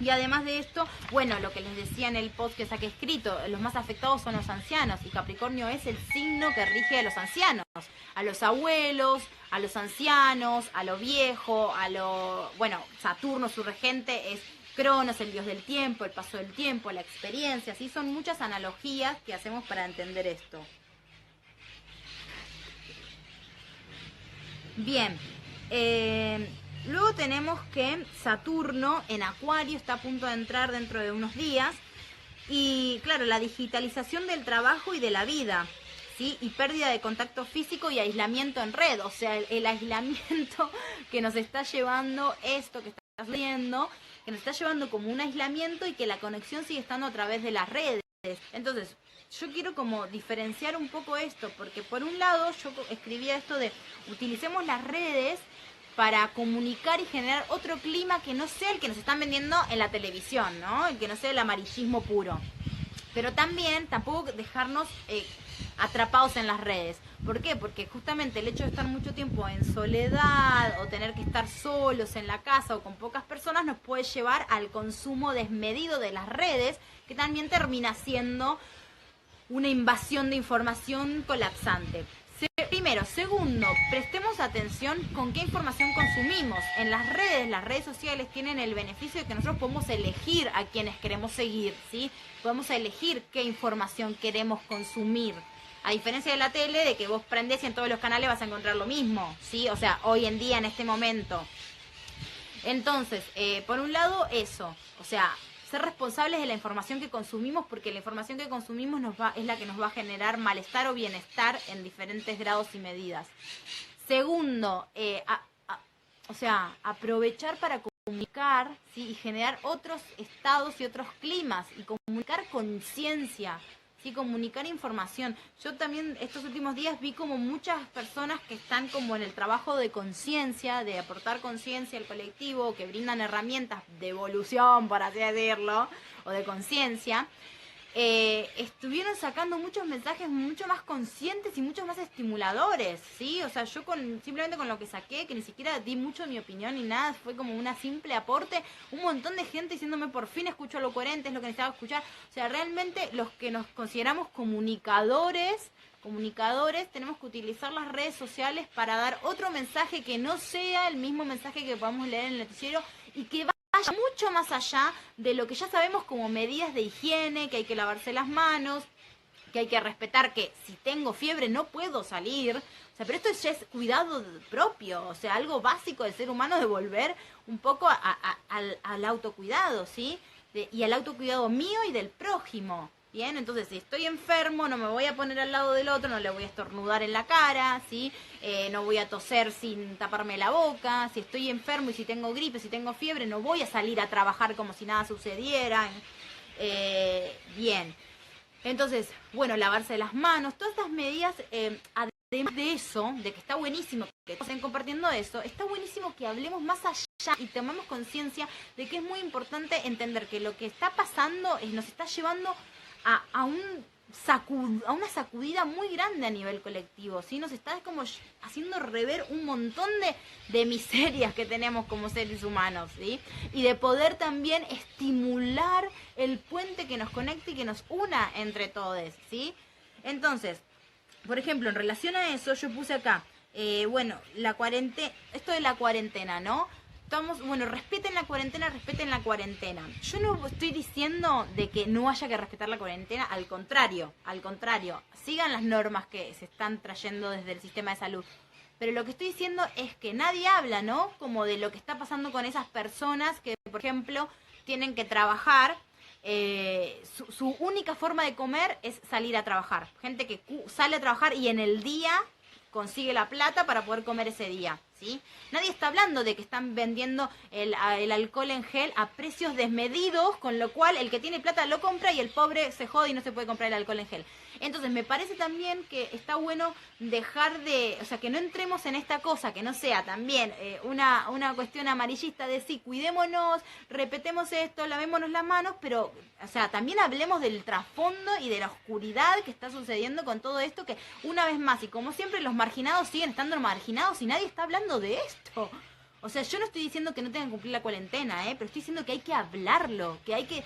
Y además de esto, bueno, lo que les decía en el post que saqué escrito, los más afectados son los ancianos, y Capricornio es el signo que rige a los ancianos, a los abuelos, a los ancianos, a lo viejo, bueno, Saturno, su regente, es Cronos, el dios del tiempo, el paso del tiempo, la experiencia, ¿sí? Son muchas analogías que hacemos para entender esto. Bien, luego tenemos que Saturno en Acuario está a punto de entrar dentro de unos días. Y claro, la digitalización del trabajo y de la vida, ¿sí? Y pérdida de contacto físico y aislamiento en red. O sea, el aislamiento que nos está llevando esto que está sucediendo, que nos está llevando como un aislamiento, y que la conexión sigue estando a través de las redes. Entonces, yo quiero como diferenciar un poco esto, porque por un lado yo escribía esto de utilicemos las redes para comunicar y generar otro clima que no sea el que nos están vendiendo en la televisión, ¿no? El que no sea el amarillismo puro. Pero también tampoco dejarnos atrapados en las redes. ¿Por qué? Porque justamente el hecho de estar mucho tiempo en soledad o tener que estar solos en la casa o con pocas personas nos puede llevar al consumo desmedido de las redes, que también termina siendo una invasión de información colapsante. Primero. Segundo, prestemos atención con qué información consumimos. En las redes sociales tienen el beneficio de que nosotros podemos elegir a quienes queremos seguir, ¿sí? Podemos elegir qué información queremos consumir. A diferencia de la tele, de que vos prendés y en todos los canales vas a encontrar lo mismo, ¿sí? O sea, hoy en día, en este momento. Entonces, por un lado, eso. O sea, ser responsables de la información que consumimos, porque la información que consumimos es la que nos va a generar malestar o bienestar en diferentes grados y medidas. Segundo, o sea, aprovechar para comunicar, ¿sí? Y generar otros estados y otros climas y comunicar conciencia. Sí, comunicar información. Yo también estos últimos días vi como muchas personas que están como en el trabajo de conciencia, de aportar conciencia al colectivo, que brindan herramientas de evolución, por así decirlo, o de conciencia, estuvieron sacando muchos mensajes mucho más conscientes y mucho más estimuladores, ¿sí? O sea, yo simplemente con lo que saqué, que ni siquiera di mucho de mi opinión ni nada, fue como una simple aporte, un montón de gente diciéndome por fin escucho lo coherente, es lo que necesitaba escuchar. O sea, realmente los que nos consideramos comunicadores, tenemos que utilizar las redes sociales para dar otro mensaje que no sea el mismo mensaje que podamos leer en el noticiero y que vaya mucho más allá de lo que ya sabemos como medidas de higiene, que hay que lavarse las manos, que hay que respetar que si tengo fiebre no puedo salir. O sea, pero esto ya es cuidado propio, o sea, algo básico del ser humano, de volver un poco al autocuidado, ¿sí? Y al autocuidado mío y del prójimo. Bien, entonces si estoy enfermo no me voy a poner al lado del otro, no le voy a estornudar en la cara, ¿sí? No voy a toser sin taparme la boca. Si estoy enfermo y si tengo gripe, si tengo fiebre, no voy a salir a trabajar como si nada sucediera. Bien, entonces, bueno, lavarse las manos, todas estas medidas, además de eso, de que está buenísimo que estén compartiendo eso, está buenísimo que hablemos más allá y tomemos conciencia de que es muy importante entender que lo que está pasando nos está llevando a una sacudida muy grande a nivel colectivo, ¿sí? Nos está como haciendo rever un montón de miserias que tenemos como seres humanos, ¿sí? Y de poder también estimular el puente que nos conecte y que nos una entre todos, ¿sí? Entonces, por ejemplo, en relación a eso, yo puse acá, bueno, esto de la cuarentena, ¿no? Respeten la cuarentena. Yo no estoy diciendo de que no haya que respetar la cuarentena, al contrario, sigan las normas que se están trayendo desde el sistema de salud. Pero lo que estoy diciendo es que nadie habla, ¿no? Como de lo que está pasando con esas personas que, por ejemplo, tienen que trabajar. Su única forma de comer es salir a trabajar. Gente que sale a trabajar y en el día consigue la plata para poder comer ese día, ¿sí? Nadie está hablando de que están vendiendo el alcohol en gel a precios desmedidos, con lo cual el que tiene plata lo compra y el pobre se jode y no se puede comprar el alcohol en gel. Entonces me parece también que está bueno dejar o sea, que no entremos en esta cosa, que no sea también una cuestión amarillista de sí, cuidémonos, repetemos esto, lavémonos las manos, pero, o sea, también hablemos del trasfondo y de la oscuridad que está sucediendo con todo esto, que una vez más, y como siempre, los marginados siguen estando marginados y nadie está hablando de esto. O sea, yo no estoy diciendo que no tengan que cumplir la cuarentena, pero estoy diciendo que hay que hablarlo, que hay que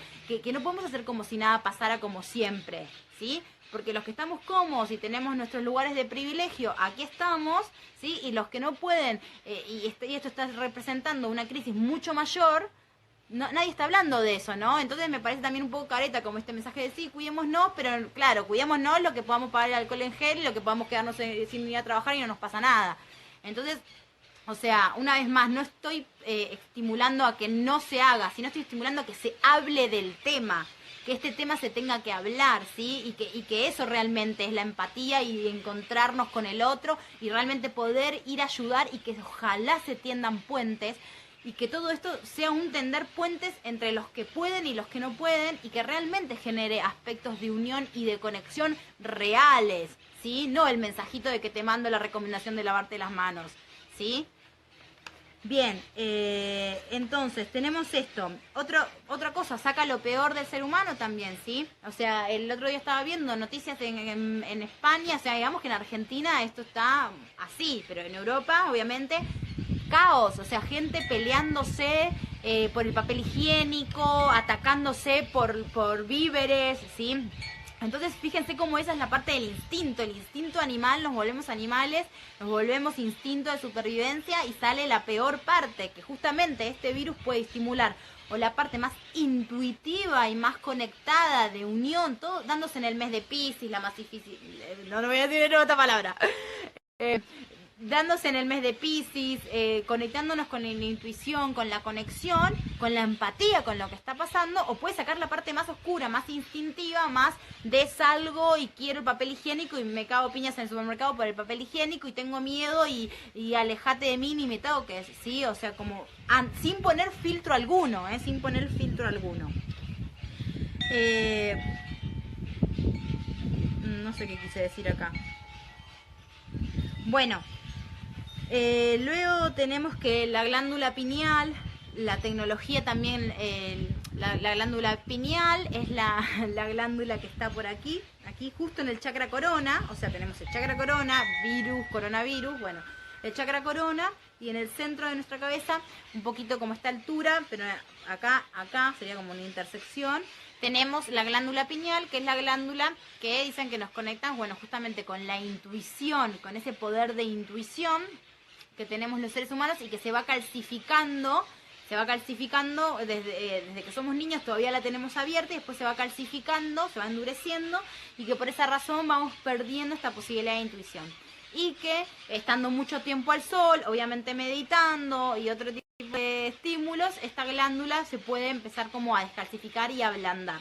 no podemos hacer como si nada pasara como siempre, ¿sí? Porque los que estamos cómodos y tenemos nuestros lugares de privilegio, aquí estamos, ¿sí? Y los que no pueden, y esto está representando una crisis mucho mayor, nadie está hablando de eso, ¿no? Entonces me parece también un poco careta como este mensaje de sí, cuidémonos, pero claro, cuidémonos lo que podamos pagar el alcohol en gel y lo que podamos quedarnos sin ir a trabajar y no nos pasa nada. Entonces, o sea, una vez más, no estoy estimulando a que no se haga, sino estoy estimulando a que se hable del tema, que este tema se tenga que hablar, ¿sí? Y que eso realmente es la empatía y encontrarnos con el otro y realmente poder ir a ayudar y que ojalá se tiendan puentes y que todo esto sea un tender puentes entre los que pueden y los que no pueden y que realmente genere aspectos de unión y de conexión reales, ¿sí? No el mensajito de que te mando la recomendación de lavarte las manos, ¿sí? Bien, entonces tenemos esto. Otra cosa, saca lo peor del ser humano también, ¿sí? O sea, el otro día estaba viendo noticias en España, o sea, digamos que en Argentina esto está así, pero en Europa, obviamente, caos, o sea, gente peleándose por el papel higiénico, atacándose por víveres, ¿sí? Entonces fíjense cómo esa es la parte del instinto, el instinto animal, nos volvemos animales, nos volvemos instinto de supervivencia y sale la peor parte, que justamente este virus puede estimular o la parte más intuitiva y más conectada de unión, todo dándose en el mes de Piscis, la más difícil, no voy a decir otra palabra, eh, dándose en el mes de Piscis, conectándonos con la intuición, con la conexión, con la empatía con lo que está pasando, o puede sacar la parte más oscura, más instintiva, más de salgo y quiero el papel higiénico y me cago piñas en el supermercado por el papel higiénico y tengo miedo y alejate de mí ni me toques, ¿sí? O sea, como sin poner filtro alguno, sin poner filtro alguno. No sé qué quise decir acá. Bueno, luego tenemos que la glándula pineal, la tecnología también, la glándula pineal es la glándula que está por aquí justo en el chakra corona, o sea, tenemos el chakra corona, coronavirus, bueno, el chakra corona, y en el centro de nuestra cabeza, un poquito como esta altura, pero acá sería como una intersección, tenemos la glándula pineal, que es la glándula que dicen que nos conectan, bueno, justamente con la intuición, con ese poder de intuición que tenemos los seres humanos y que se va calcificando desde que somos niños, todavía la tenemos abierta y después se va calcificando, se va endureciendo y que por esa razón vamos perdiendo esta posibilidad de intuición. Y que estando mucho tiempo al sol, obviamente meditando y otro tipo de estímulos, esta glándula se puede empezar como a descalcificar y a ablandar.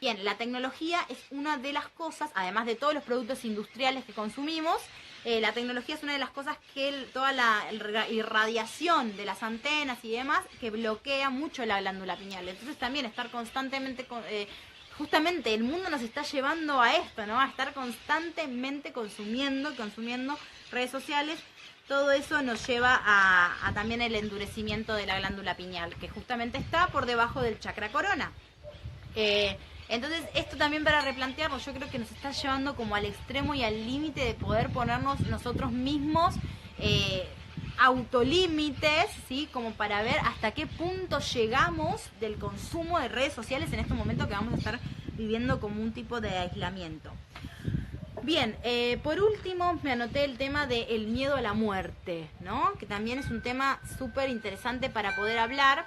Bien, la tecnología es una de las cosas, además de todos los productos industriales que consumimos, la tecnología es una de las cosas que toda la irradiación de las antenas y demás que bloquea mucho la glándula pineal. Entonces también estar constantemente, justamente el mundo nos está llevando a esto, ¿no? A estar constantemente consumiendo redes sociales. Todo eso nos lleva a también el endurecimiento de la glándula pineal, que justamente está por debajo del chakra corona. Entonces esto también para replantearlo, yo creo que nos está llevando como al extremo y al límite de poder ponernos nosotros mismos autolímites, ¿sí? Como para ver hasta qué punto llegamos del consumo de redes sociales en este momento que vamos a estar viviendo como un tipo de aislamiento. Bien, por último me anoté el tema del miedo a la muerte, ¿no? Que también es un tema súper interesante para poder hablar,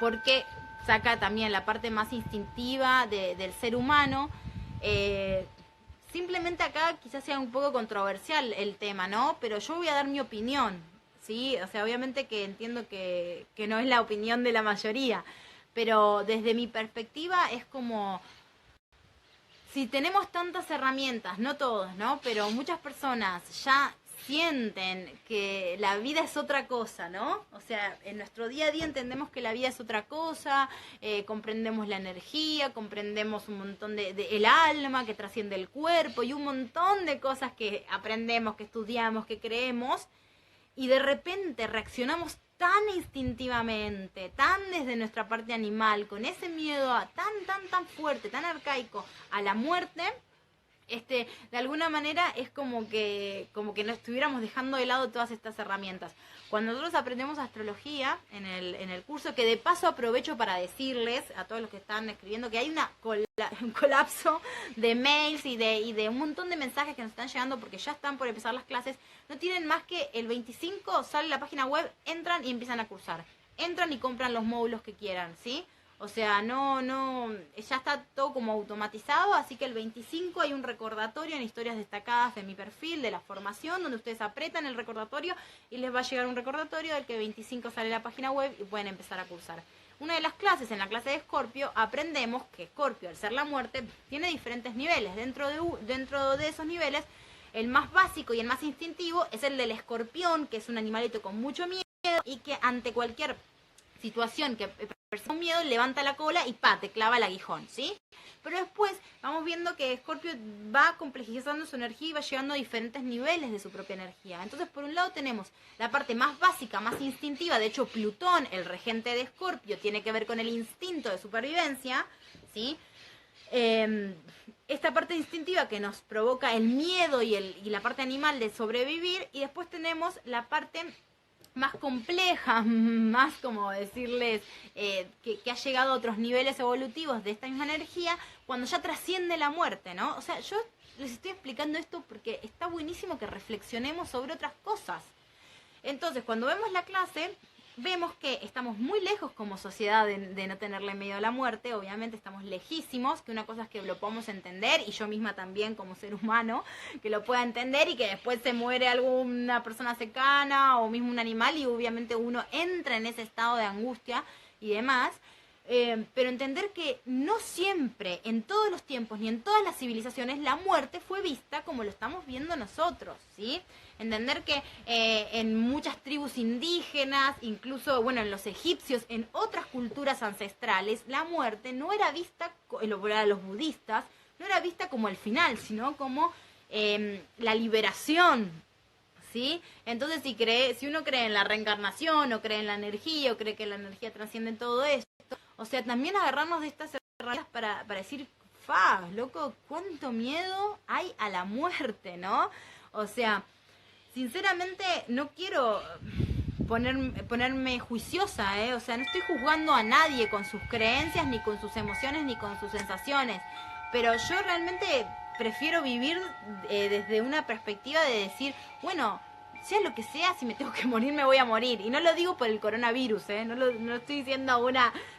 porque saca también la parte más instintiva del ser humano. Simplemente acá quizás sea un poco controversial el tema, ¿no? Pero yo voy a dar mi opinión, ¿sí? O sea, obviamente que entiendo que no es la opinión de la mayoría, pero desde mi perspectiva es como, si tenemos tantas herramientas, no todos, ¿no? Pero muchas personas ya sienten que la vida es otra cosa, ¿no? O sea, en nuestro día a día entendemos que la vida es otra cosa, comprendemos la energía, comprendemos un montón de el alma que trasciende el cuerpo y un montón de cosas que aprendemos, que estudiamos, que creemos, y de repente reaccionamos tan instintivamente, tan desde nuestra parte animal, con ese miedo tan fuerte, tan arcaico a la muerte. De alguna manera es como que nos estuviéramos dejando de lado todas estas herramientas. Cuando nosotros aprendemos astrología en el curso, que de paso aprovecho para decirles a todos los que están escribiendo que hay un colapso de mails y de un montón de mensajes que nos están llegando porque ya están por empezar las clases, no tienen más que el 25, sale la página web, entran y empiezan a cursar. Entran y compran los módulos que quieran, ¿sí? O sea, ya está todo como automatizado, así que el 25 hay un recordatorio en historias destacadas de mi perfil, de la formación, donde ustedes apretan el recordatorio y les va a llegar un recordatorio del que el 25 sale la página web y pueden empezar a cursar. Una de las clases, en la clase de Escorpio, aprendemos que Escorpio, al ser la muerte, tiene diferentes niveles. Dentro de esos niveles, el más básico y el más instintivo es el del escorpión, que es un animalito con mucho miedo y que ante cualquier situación que percibe un miedo, levanta la cola y pa, te clava el aguijón, ¿sí? Pero después vamos viendo que Escorpio va complejizando su energía y va llegando a diferentes niveles de su propia energía. Entonces, por un lado tenemos la parte más básica, más instintiva. De hecho, Plutón, el regente de Escorpio, tiene que ver con el instinto de supervivencia, ¿sí? Esta parte instintiva que nos provoca el miedo y la parte animal de sobrevivir. Y después tenemos la parte más compleja, más como decirles que ha llegado a otros niveles evolutivos de esta misma energía, cuando ya trasciende la muerte, ¿no? O sea, yo les estoy explicando esto porque está buenísimo que reflexionemos sobre otras cosas. Entonces, cuando vemos la clase, vemos que estamos muy lejos como sociedad de no tenerle miedo a la muerte. Obviamente estamos lejísimos, que una cosa es que lo podamos entender, y yo misma también como ser humano, que lo pueda entender, y que después se muere alguna persona cercana o mismo un animal y obviamente uno entra en ese estado de angustia y demás. Pero entender que no siempre, en todos los tiempos, ni en todas las civilizaciones, la muerte fue vista como lo estamos viendo nosotros, ¿sí? Entender que en muchas tribus indígenas, incluso, bueno, en los egipcios, en otras culturas ancestrales, la muerte no era vista, para los budistas, no era vista como el final, sino como la liberación, ¿sí? Entonces, si uno cree en la reencarnación, o cree en la energía, o cree que la energía trasciende todo esto, o sea, también agarrarnos de estas herramientas para decir, loco, cuánto miedo hay a la muerte, ¿no? O sea, sinceramente no quiero ponerme juiciosa, o sea, no estoy juzgando a nadie con sus creencias, ni con sus emociones, ni con sus sensaciones, pero yo realmente prefiero vivir desde una perspectiva de decir, bueno, sea lo que sea, si me tengo que morir, me voy a morir. Y no lo digo por el coronavirus, no estoy diciendo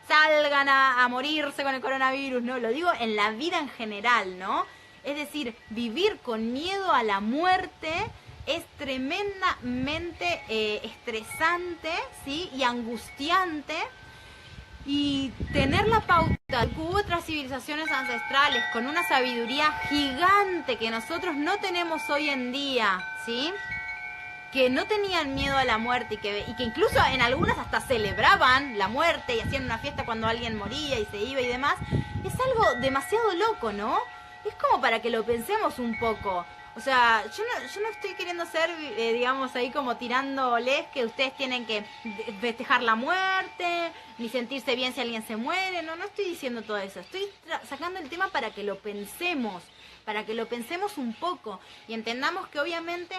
salgan a morirse con el coronavirus, no, lo digo en la vida en general, ¿no? Es decir, vivir con miedo a la muerte es tremendamente estresante, ¿sí? Y angustiante. Y tener la pauta de que hubo otras civilizaciones ancestrales con una sabiduría gigante que nosotros no tenemos hoy en día, ¿sí? Que no tenían miedo a la muerte y que incluso en algunas hasta celebraban la muerte y hacían una fiesta cuando alguien moría y se iba y demás, es algo demasiado loco, ¿no? Es como para que lo pensemos un poco. O sea, yo no estoy queriendo ser, digamos, ahí como tirándoles que ustedes tienen que festejar la muerte, ni sentirse bien si alguien se muere. No estoy diciendo todo eso. Estoy sacando el tema para que lo pensemos un poco y entendamos que obviamente,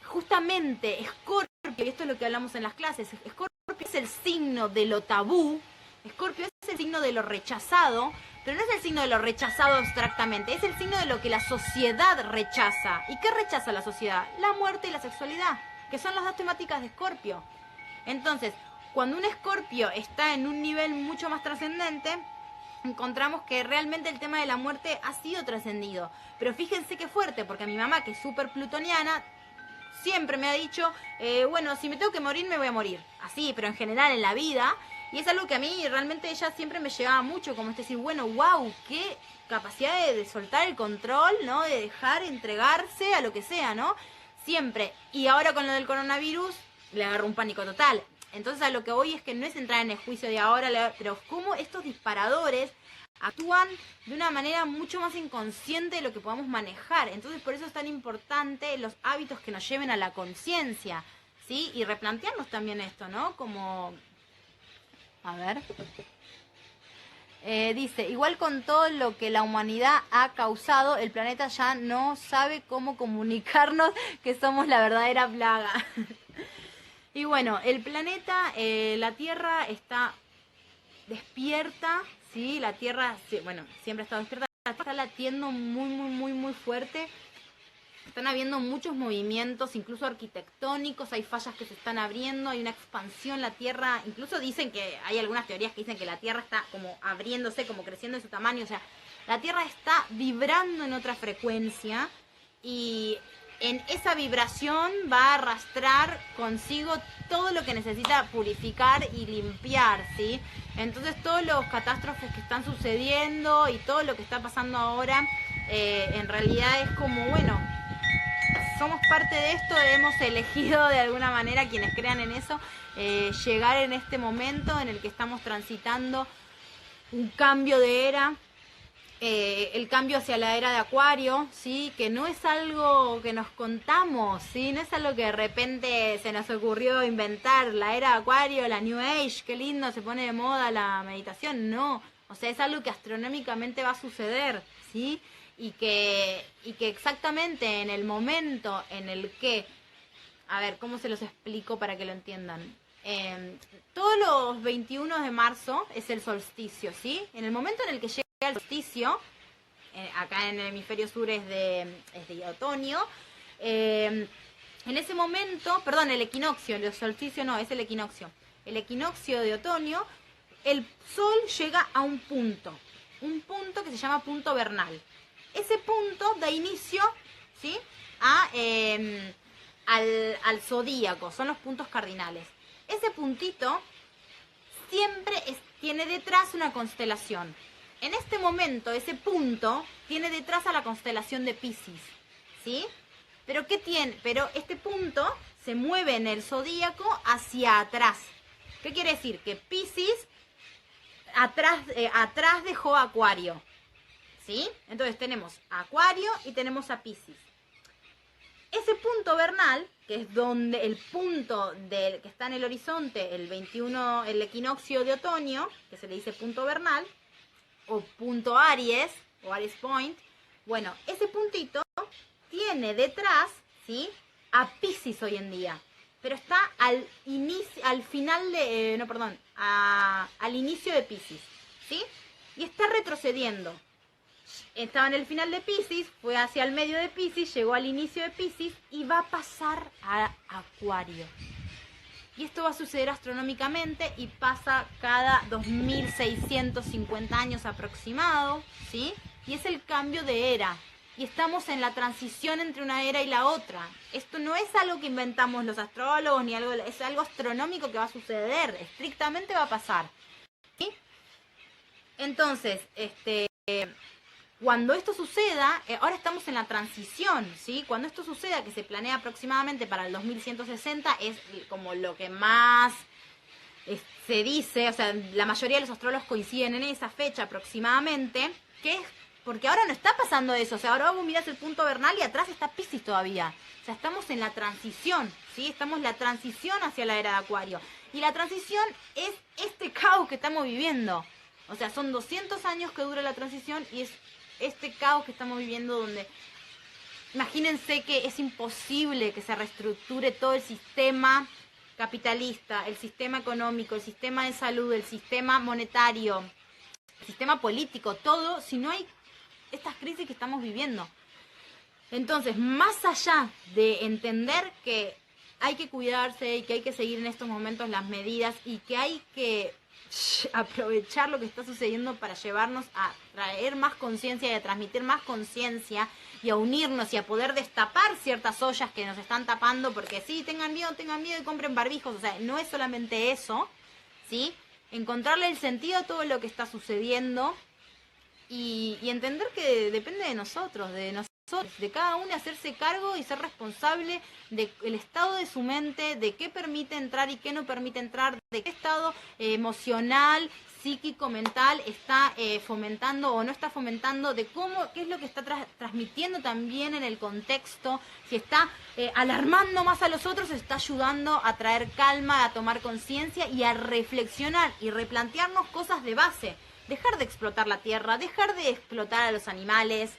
justamente Escorpio, y esto es lo que hablamos en las clases, Escorpio es el signo de lo tabú, Escorpio es el signo de lo rechazado, pero no es el signo de lo rechazado abstractamente, es el signo de lo que la sociedad rechaza. ¿Y qué rechaza la sociedad? La muerte y la sexualidad, que son las dos temáticas de Escorpio. Entonces, cuando un Escorpio está en un nivel mucho más trascendente, encontramos que realmente el tema de la muerte ha sido trascendido. Pero fíjense qué fuerte, porque mi mamá, que es súper plutoniana, siempre me ha dicho, bueno, si me tengo que morir, me voy a morir. Así, pero en general en la vida. Y es algo que a mí realmente ella siempre me llegaba mucho, como es decir, bueno, wow, qué capacidad de soltar el control, ¿no? De dejar entregarse a lo que sea, ¿no? Siempre. Y ahora con lo del coronavirus, le agarró un pánico total. Entonces a lo que voy es que no es entrar en el juicio de ahora, pero cómo estos disparadores actúan de una manera mucho más inconsciente de lo que podamos manejar. Entonces por eso es tan importante los hábitos que nos lleven a la conciencia, ¿sí? Y replantearnos también esto, ¿no? Como... A ver... dice, igual con todo lo que la humanidad ha causado, el planeta ya no sabe cómo comunicarnos que somos la verdadera plaga. Y bueno, el planeta, la Tierra está despierta, ¿sí? La Tierra, sí, bueno, siempre ha estado despierta, está latiendo muy fuerte. Están habiendo muchos movimientos, incluso arquitectónicos, hay fallas que se están abriendo, hay una expansión, la Tierra, incluso dicen que hay algunas teorías que dicen que la Tierra está como abriéndose, como creciendo en su tamaño, o sea, la Tierra está vibrando en otra frecuencia y en esa vibración va a arrastrar consigo todo lo que necesita purificar y limpiar, ¿sí? Entonces todos los catástrofes que están sucediendo y todo lo que está pasando ahora, en realidad es como, bueno, somos parte de esto, hemos elegido de alguna manera, quienes crean en eso, llegar en este momento en el que estamos transitando un cambio de era, el cambio hacia la era de Acuario, ¿sí? Que no es algo que nos contamos, ¿sí? No es algo que de repente se nos ocurrió inventar, la era de Acuario, la New Age, qué lindo, se pone de moda la meditación, no. O sea, es algo que astronómicamente va a suceder, ¿sí? Y que exactamente en el momento en el que, a ver, ¿cómo se los explico para que lo entiendan? Todos los 21 de marzo es el solsticio, ¿sí? En el momento en el que llega el solsticio, acá en el hemisferio sur es de otoño, en ese momento, perdón, el equinoccio, el solsticio no, es el equinoccio. El equinoccio de otoño, el sol llega a un punto que se llama punto vernal. Ese punto da inicio, ¿sí? Al zodíaco, son los puntos cardinales. Ese puntito siempre tiene detrás una constelación. En este momento, ese punto tiene detrás a la constelación de Piscis, ¿sí? Pero ¿qué tiene? Pero este punto se mueve en el zodíaco hacia atrás. ¿Qué quiere decir? Que Piscis atrás dejó Acuario, ¿sí? Entonces tenemos a Acuario y tenemos a Piscis. Ese punto vernal, que es donde el punto que está en el horizonte, el 21, el equinoccio de otoño, que se le dice punto vernal, o punto Aries, o Aries Point, bueno, ese puntito tiene detrás, ¿sí?, a Piscis hoy en día, pero está al inicio de Piscis, ¿sí? Y está retrocediendo. Estaba en el final de Piscis, fue hacia el medio de Piscis, llegó al inicio de Piscis y va a pasar a Acuario. Y esto va a suceder astronómicamente y pasa cada 2650 años aproximado, ¿sí? Y es el cambio de era. Y estamos en la transición entre una era y la otra. Esto no es algo que inventamos los astrólogos, ni algo, es algo astronómico que va a suceder, estrictamente va a pasar, ¿sí? Entonces, cuando esto suceda, ahora estamos en la transición, ¿sí? Cuando esto suceda, que se planea aproximadamente para el 2160, es como lo que más se dice, o sea, la mayoría de los astrólogos coinciden en esa fecha aproximadamente, que es porque ahora no está pasando eso, o sea, ahora vos mirás el punto vernal y atrás está Piscis todavía. O sea, estamos en la transición, ¿sí? Estamos en la transición hacia la era de Acuario. Y la transición es este caos que estamos viviendo. O sea, son 200 años que dura la transición y es este caos que estamos viviendo donde imagínense que es imposible que se reestructure todo el sistema capitalista, el sistema económico, el sistema de salud, el sistema monetario, el sistema político, todo, si no hay estas crisis que estamos viviendo. Entonces, más allá de entender que hay que cuidarse y que hay que seguir en estos momentos las medidas y que hay que aprovechar lo que está sucediendo para llevarnos a traer más conciencia y a transmitir más conciencia y a unirnos y a poder destapar ciertas ollas que nos están tapando, porque sí, tengan miedo y compren barbijos, o sea, no es solamente eso, ¿sí? Encontrarle el sentido a todo lo que está sucediendo y entender que depende de nosotros, de cada uno hacerse cargo y ser responsable del estado de su mente, de qué permite entrar y qué no permite entrar, de qué estado emocional, psíquico, mental está fomentando o no está fomentando, de qué es lo que está transmitiendo también en el contexto, si está alarmando más a los otros, está ayudando a traer calma, a tomar conciencia y a reflexionar y replantearnos cosas de base, dejar de explotar la tierra, dejar de explotar a los animales,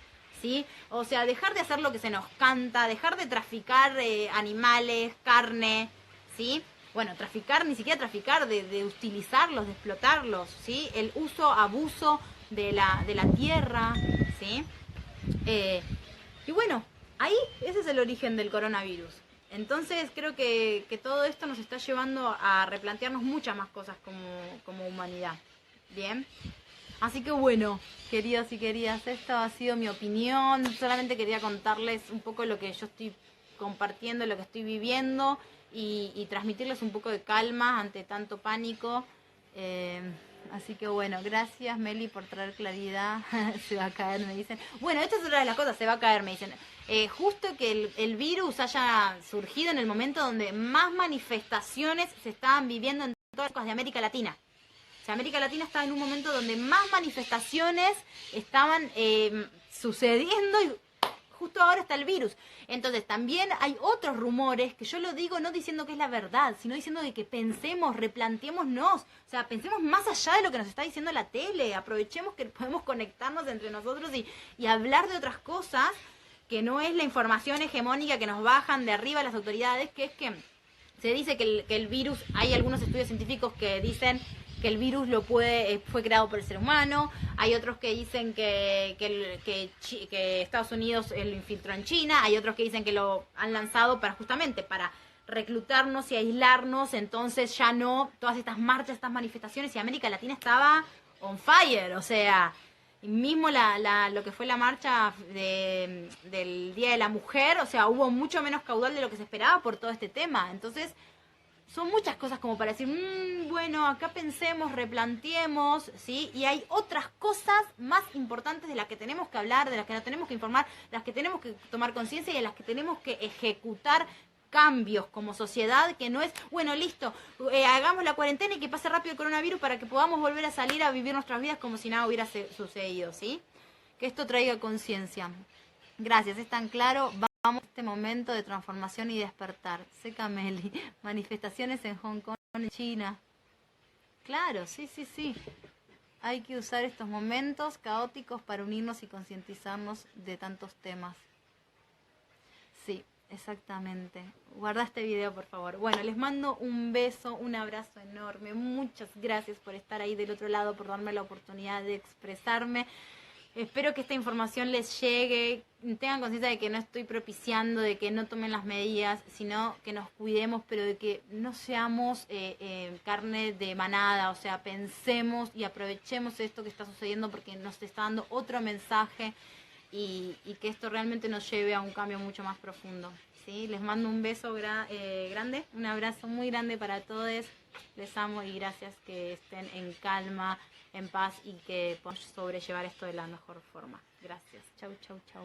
¿sí? O sea, dejar de hacer lo que se nos canta, dejar de traficar animales, carne, ¿sí? Bueno, traficar, ni siquiera traficar, de utilizarlos, de explotarlos, ¿sí? El uso, abuso de la tierra, ¿sí? Y bueno, ahí ese es el origen del coronavirus. Entonces creo que todo esto nos está llevando a replantearnos muchas más cosas como humanidad. ¿Bien? Así que bueno, queridos y queridas, esta ha sido mi opinión. Solamente quería contarles un poco lo que yo estoy compartiendo, lo que estoy viviendo y transmitirles un poco de calma ante tanto pánico. Así que bueno, gracias Meli por traer claridad. Se va a caer, me dicen. Bueno, esta es otra de las cosas, se va a caer, me dicen. Justo que el virus haya surgido en el momento donde más manifestaciones se estaban viviendo en todas las cosas de América Latina. O sea, América Latina estaba en un momento donde más manifestaciones estaban sucediendo y justo ahora está el virus. Entonces también hay otros rumores que yo lo digo no diciendo que es la verdad, sino diciendo de que pensemos, replanteémonos. O sea, pensemos más allá de lo que nos está diciendo la tele. Aprovechemos que podemos conectarnos entre nosotros y hablar de otras cosas que no es la información hegemónica que nos bajan de arriba las autoridades, que es que se dice que el virus, hay algunos estudios científicos que dicen que el virus fue creado por el ser humano, hay otros que dicen que Estados Unidos lo infiltró en China, hay otros que dicen que lo han lanzado justamente para reclutarnos y aislarnos, entonces ya no, todas estas marchas, estas manifestaciones, y América Latina estaba on fire, o sea, mismo lo que fue la marcha del Día de la Mujer, o sea, hubo mucho menos caudal de lo que se esperaba por todo este tema, entonces son muchas cosas como para decir, bueno, acá pensemos, replanteemos, ¿sí? Y hay otras cosas más importantes de las que tenemos que hablar, de las que nos tenemos que informar, de las que tenemos que tomar conciencia y de las que tenemos que ejecutar cambios como sociedad, que no es, bueno, listo, hagamos la cuarentena y que pase rápido el coronavirus para que podamos volver a salir a vivir nuestras vidas como si nada hubiera sucedido, ¿sí? Que esto traiga conciencia. Gracias, es tan claro. Vamos a este momento de transformación y despertar. Seca Meli. Manifestaciones en Hong Kong, en China. Claro, sí, sí, sí. Hay que usar estos momentos caóticos para unirnos y concientizarnos de tantos temas. Sí, exactamente. Guarda este video, por favor. Bueno, les mando un beso, un abrazo enorme. Muchas gracias por estar ahí del otro lado, por darme la oportunidad de expresarme. Espero que esta información les llegue, tengan conciencia de que no estoy propiciando, de que no tomen las medidas, sino que nos cuidemos, pero de que no seamos carne de manada, o sea, pensemos y aprovechemos esto que está sucediendo porque nos está dando otro mensaje y que esto realmente nos lleve a un cambio mucho más profundo. ¿Sí? Les mando un beso grande, un abrazo muy grande para todos, les amo y gracias, que estén en calma, en paz y que podamos sobrellevar esto de la mejor forma. Gracias. Chau, chau, chau.